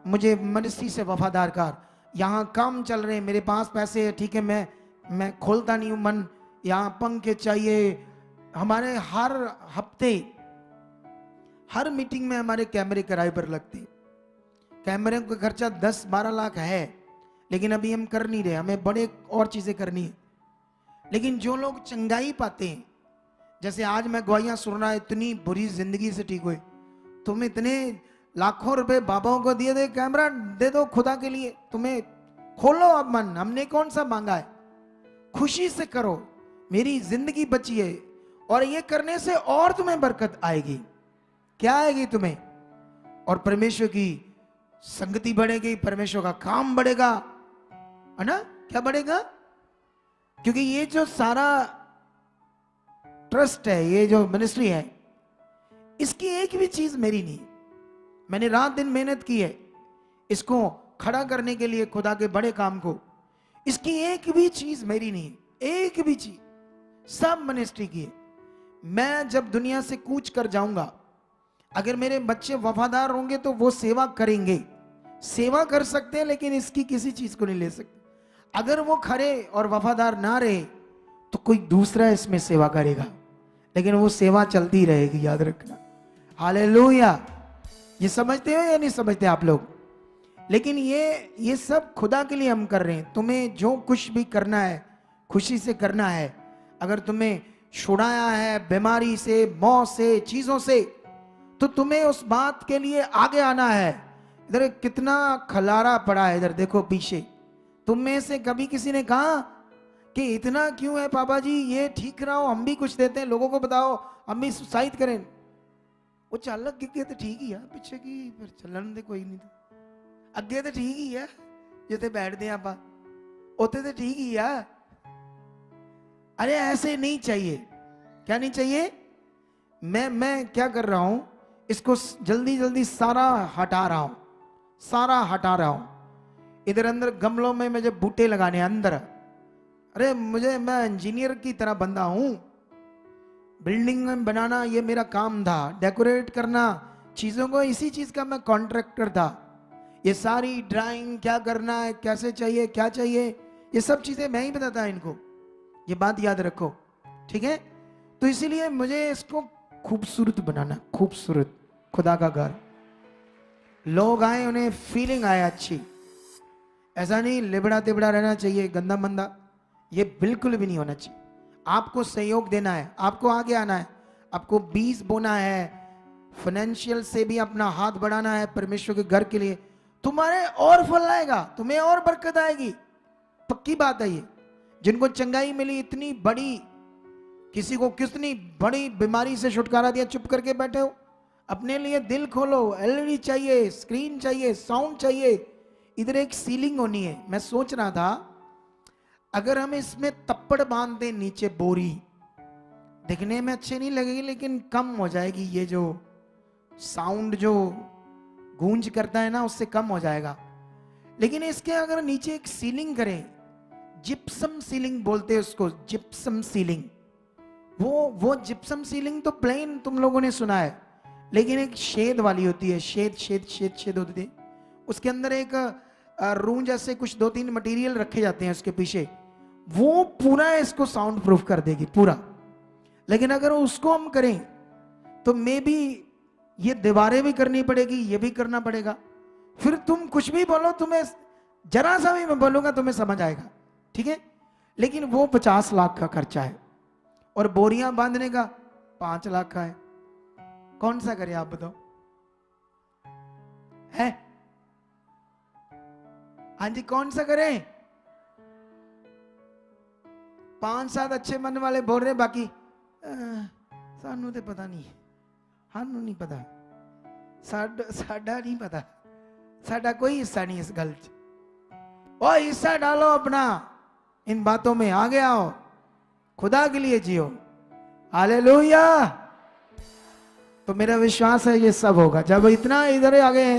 मुझे मिनिस्ट्री से वफादार कर। यहाँ काम चल रहे हैं, मेरे पास पैसे है, ठीक है, मैं खोलता नहीं हूँ मन। यहाँ पंखे चाहिए हमारे, हर हफ्ते हर मीटिंग में हमारे कैमरे किराए पर लगते। कैमरे का खर्चा 10-12 लाख है, लेकिन अभी हम कर नहीं रहे, हमें बड़े और चीजें करनी है। लेकिन जो लोग चंगाई पाते हैं, जैसे आज मैं गवाहियां सुन रहा, इतनी बुरी जिंदगी से ठीक हुए, तुम इतने लाखों रुपए बाबाओं को दिए, दे कैमरा दे दो खुदा के लिए, तुम्हें खोलो अब मन, हमने कौन सा मांगा है, खुशी से करो, मेरी जिंदगी बची है। और ये करने से और तुम्हें बरकत आएगी। क्या आएगी तुम्हें? और परमेश्वर की संगति बढ़ेगी, परमेश्वर का काम बढ़ेगा, है ना? क्या बढ़ेगा? क्योंकि ये जो सारा ट्रस्ट है, ये जो मिनिस्ट्री है, इसकी एक भी चीज मेरी नहीं। मैंने रात दिन मेहनत की है इसको खड़ा करने के लिए, खुदा के बड़े काम को। इसकी एक भी चीज मेरी नहीं, एक भी चीज, सब मिनिस्ट्री की है। मैं जब दुनिया से कूच कर जाऊंगा, अगर मेरे बच्चे वफादार होंगे तो वो सेवा करेंगे, सेवा कर सकते हैं, लेकिन इसकी किसी चीज को नहीं ले सकते। अगर वो खरे और वफादार ना रहे तो कोई दूसरा इसमें सेवा करेगा, लेकिन वो सेवा चलती रहेगी, याद रखना। हालेलुया। ये समझते हो या नहीं समझते आप लोग? लेकिन ये सब खुदा के लिए हम कर रहे हैं। तुम्हें जो कुछ भी करना है खुशी से करना है। अगर तुम्हें छुड़ाया है बीमारी से, मौत से, चीजों से, तो तुम्हें उस बात के लिए आगे आना है। इधर कितना खलारा पड़ा है, इधर देखो पीछे। तुम में से कभी किसी ने कहा कि इतना क्यों है पापा जी, ये ठीक रहो, हम भी कुछ देते हैं, लोगों को बताओ, हम भी उत्साहित करें। वो चालक गिर तो ठीक ही है, पिछे की फिर चलन दे कोई नहीं था, अगे तो ठीक ही है, जिते बैठते हैं आप उते तो ठीक ही है। अरे ऐसे नहीं चाहिए। क्या नहीं चाहिए? मैं क्या कर रहा हूं, इसको जल्दी जल्दी सारा हटा रहा हूं, सारा हटा रहा हूं। इधर अंदर गमलों में मुझे बूटे लगाने अंदर। अरे मैं इंजीनियर की तरह बंदा हूं, बिल्डिंग में बनाना ये मेरा काम था, डेकोरेट करना चीजों को, इसी चीज का मैं कॉन्ट्रैक्टर था। ये सारी ड्राइंग क्या करना है, कैसे चाहिए, क्या चाहिए, ये सब चीजें मैं ही बताता इनको। ये बात याद रखो, ठीक है? तो इसीलिए मुझे इसको खूबसूरत बनाना, खूबसूरत, खुदा का घर, लोग आए उन्हें फीलिंग आए अच्छी। ऐसा नहीं लिबड़ा तिबड़ा रहना चाहिए, गंदा मंदा, ये बिल्कुल भी नहीं होना चाहिए। आपको सहयोग देना है, आपको आगे आना है, आपको बीज बोना है, फाइनेंशियल से भी अपना हाथ बढ़ाना है परमेश्वर के घर के लिए, तुम्हारे और फल आएगा, तुम्हें और बरकत आएगी। पक्की बात है ये। जिनको चंगाई मिली इतनी बड़ी, किसी को कितनी बड़ी बीमारी से छुटकारा दिया, चुप करके बैठे हो। अपने लिए दिल खोलो। एलईडी चाहिए, स्क्रीन चाहिए, साउंड चाहिए, इधर एक सीलिंग होनी है। मैं सोच रहा था अगर हम इसमें तप्पड़ बांध दें नीचे बोरी, दिखने में अच्छे नहीं लगेगी लेकिन कम हो जाएगी, ये जो साउंड जो गूंज करता है ना उससे कम हो जाएगा। लेकिन इसके अगर नीचे एक सीलिंग करें, जिप्सम सीलिंग बोलते हैं उसको, जिप्सम सीलिंग। वो जिप्सम सीलिंग तो प्लेन तुम लोगों ने सुना है, लेकिन एक शेड वाली होती है, शेड होती है। उसके अंदर एक रूम जैसे कुछ 2-3 मटेरियल रखे जाते हैं उसके पीछे, वो पूरा इसको साउंड प्रूफ कर देगी पूरा। लेकिन अगर उसको हम करें तो मे बी ये दीवारें भी करनी पड़ेगी, ये भी करना पड़ेगा। फिर तुम कुछ भी बोलो, तुम्हें जरा सा भी मैं बोलूंगा तुम्हें समझ आएगा, ठीक है। लेकिन वो 50 लाख का खर्चा है और बोरियां बांधने का 5 लाख का है। कौन सा करें आप बताओ? है हाँ जी, कौन सा करें? 5-7 अच्छे मन वाले बोल रहे, बाकी सानू तो पता नहीं, सानू नहीं पता, साडा नहीं पता, साडा कोई हिस्सा नहीं इस गल च। ओ हिस्सा डालो अपना इन बातों में, आगे आओ, खुदा के लिए जियो। हालेलुया। तो मेरा विश्वास है ये सब होगा जब इतना इधर आ गए।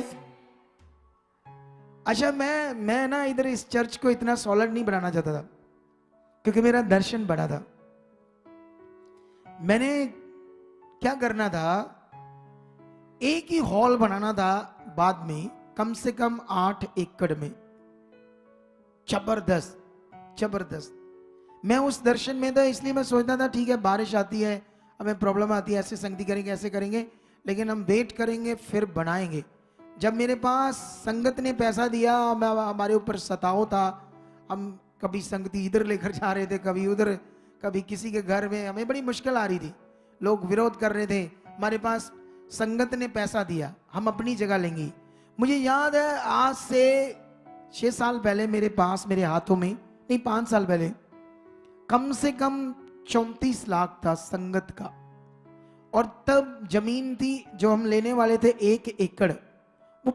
अच्छा, मैं ना इधर इस चर्च को इतना सॉलिड नहीं बनाना चाहता था, क्योंकि मेरा दर्शन बड़ा था। मैंने क्या करना था, एक ही हॉल बनाना था बाद में, कम से कम 8 एकड़ में। जबरदस्त। मैं उस दर्शन में था, इसलिए मैं सोचता था ठीक है बारिश आती है, हमें प्रॉब्लम आती है, ऐसे संगति करेंगे, ऐसे करेंगे, लेकिन हम वेट करेंगे फिर बनाएंगे। जब मेरे पास संगत ने पैसा दिया, हमारे ऊपर सताव था, हम कभी संगति इधर लेकर जा रहे थे, कभी उधर, कभी किसी के घर में, हमें बड़ी मुश्किल आ रही थी, लोग विरोध कर रहे थे। हमारे पास संगत ने पैसा दिया, हम अपनी जगह लेंगे। मुझे याद है आज से 6 साल पहले मेरे पास, मेरे हाथों में, नहीं 5 साल पहले, कम से कम 34 लाख था संगत का। और तब जमीन थी जो हम लेने वाले थे 1 एकड़, वो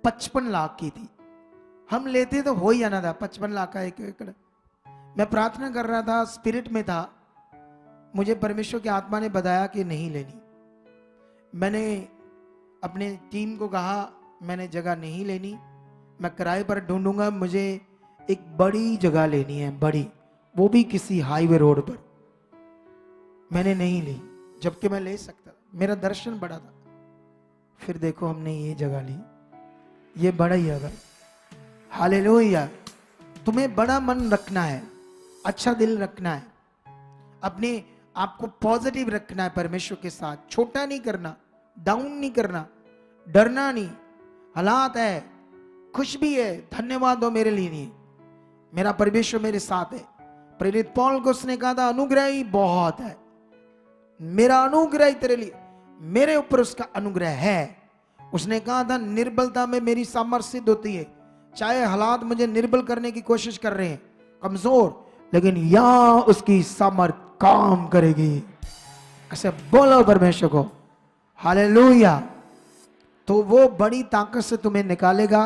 55 लाख की थी। हम लेते तो हो ही जाना था 55 लाख का 1 एकड़। मैं प्रार्थना कर रहा था, स्पिरिट में था, मुझे परमेश्वर की आत्मा ने बताया कि नहीं लेनी। मैंने अपने टीम को कहा मैंने जगह नहीं लेनी, मैं किराए पर ढूंढूंगा, मुझे एक बड़ी जगह लेनी है, बड़ी, वो भी किसी हाईवे रोड पर। मैंने नहीं ली, जबकि मैं ले सकता, मेरा दर्शन बड़ा था। फिर देखो हमने ये जगह ली, ये बड़ा ही जगह। हालेलुया। तुम्हें बड़ा मन रखना है, अच्छा दिल रखना है, अपने आपको पॉजिटिव रखना है परमेश्वर के साथ, छोटा नहीं करना, डाउन नहीं करना, डरना नहीं। हालात है, खुश भी है, धन्यवाद हो मेरे लिए नहीं, मेरा परमेश्वर मेरे साथ है। प्रेरित पौल को उसने कहा था अनुग्रह ही बहुत है, मेरा अनुग्रह ही तेरे लिए, मेरे ऊपर उसका अनुग्रह है। उसने कहा था निर्बलता में मेरी सामर्थ्य सिद्ध होती है। चाहे हालात मुझे निर्बल करने की कोशिश कर रहे हैं, कमजोर, लेकिन यहां उसकी सामर्थ काम करेगी। ऐसे बोलो परमेश्वर को हालेलुया। तो वो बड़ी ताकत से तुम्हें निकालेगा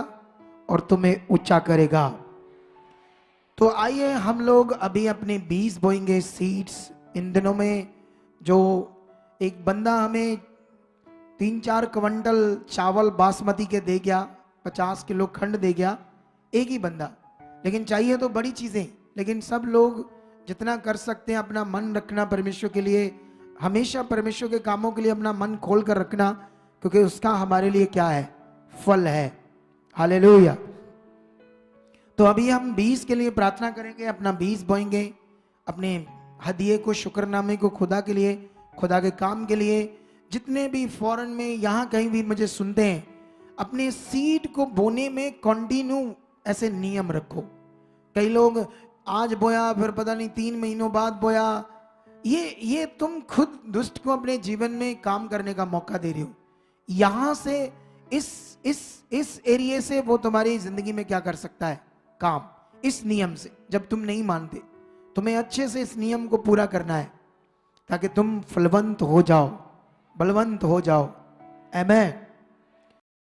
और तुम्हें ऊंचा करेगा। तो आइए हम लोग अभी अपने बीज बोएंगे, सीड्स। इन दिनों में जो एक बंदा हमें 3-4 क्विंटल चावल बासमती के दे गया, 50 किलो खंड दे गया, एक ही बंदा। लेकिन चाहिए तो बड़ी चीजें, लेकिन सब लोग जितना कर सकते हैं अपना मन रखना परमेश्वर के लिए, हमेशा परमेश्वर के कामों के लिए अपना मन खोल कर रखना, क्योंकि उसका हमारे लिए क्या है, फल है। हालेलुया। तो अभी हम बीज के लिए प्रार्थना करेंगे, अपना बीज बोएंगे, अपने हदिये को, शुक्रनामे को खुदा के लिए, खुदा के काम के लिए। जितने भी फॉरेन में, यहाँ कहीं भी मुझे सुनते हैं, अपने सीड को बोने में कंटिन्यू ऐसे नियम रखो। कई लोग आज बोया फिर पता नहीं 3 महीनों बाद बोया, ये तुम खुद दुष्ट को अपने जीवन में काम करने का मौका दे रही हो। यहां से इस एरिया से वो तुम्हारी जिंदगी में क्या कर सकता है, काम। इस नियम से जब तुम नहीं मानते, तुम्हें अच्छे से इस नियम को पूरा करना है ताकि तुम फलवंत हो जाओ, बलवंत हो जाओ। आमेन।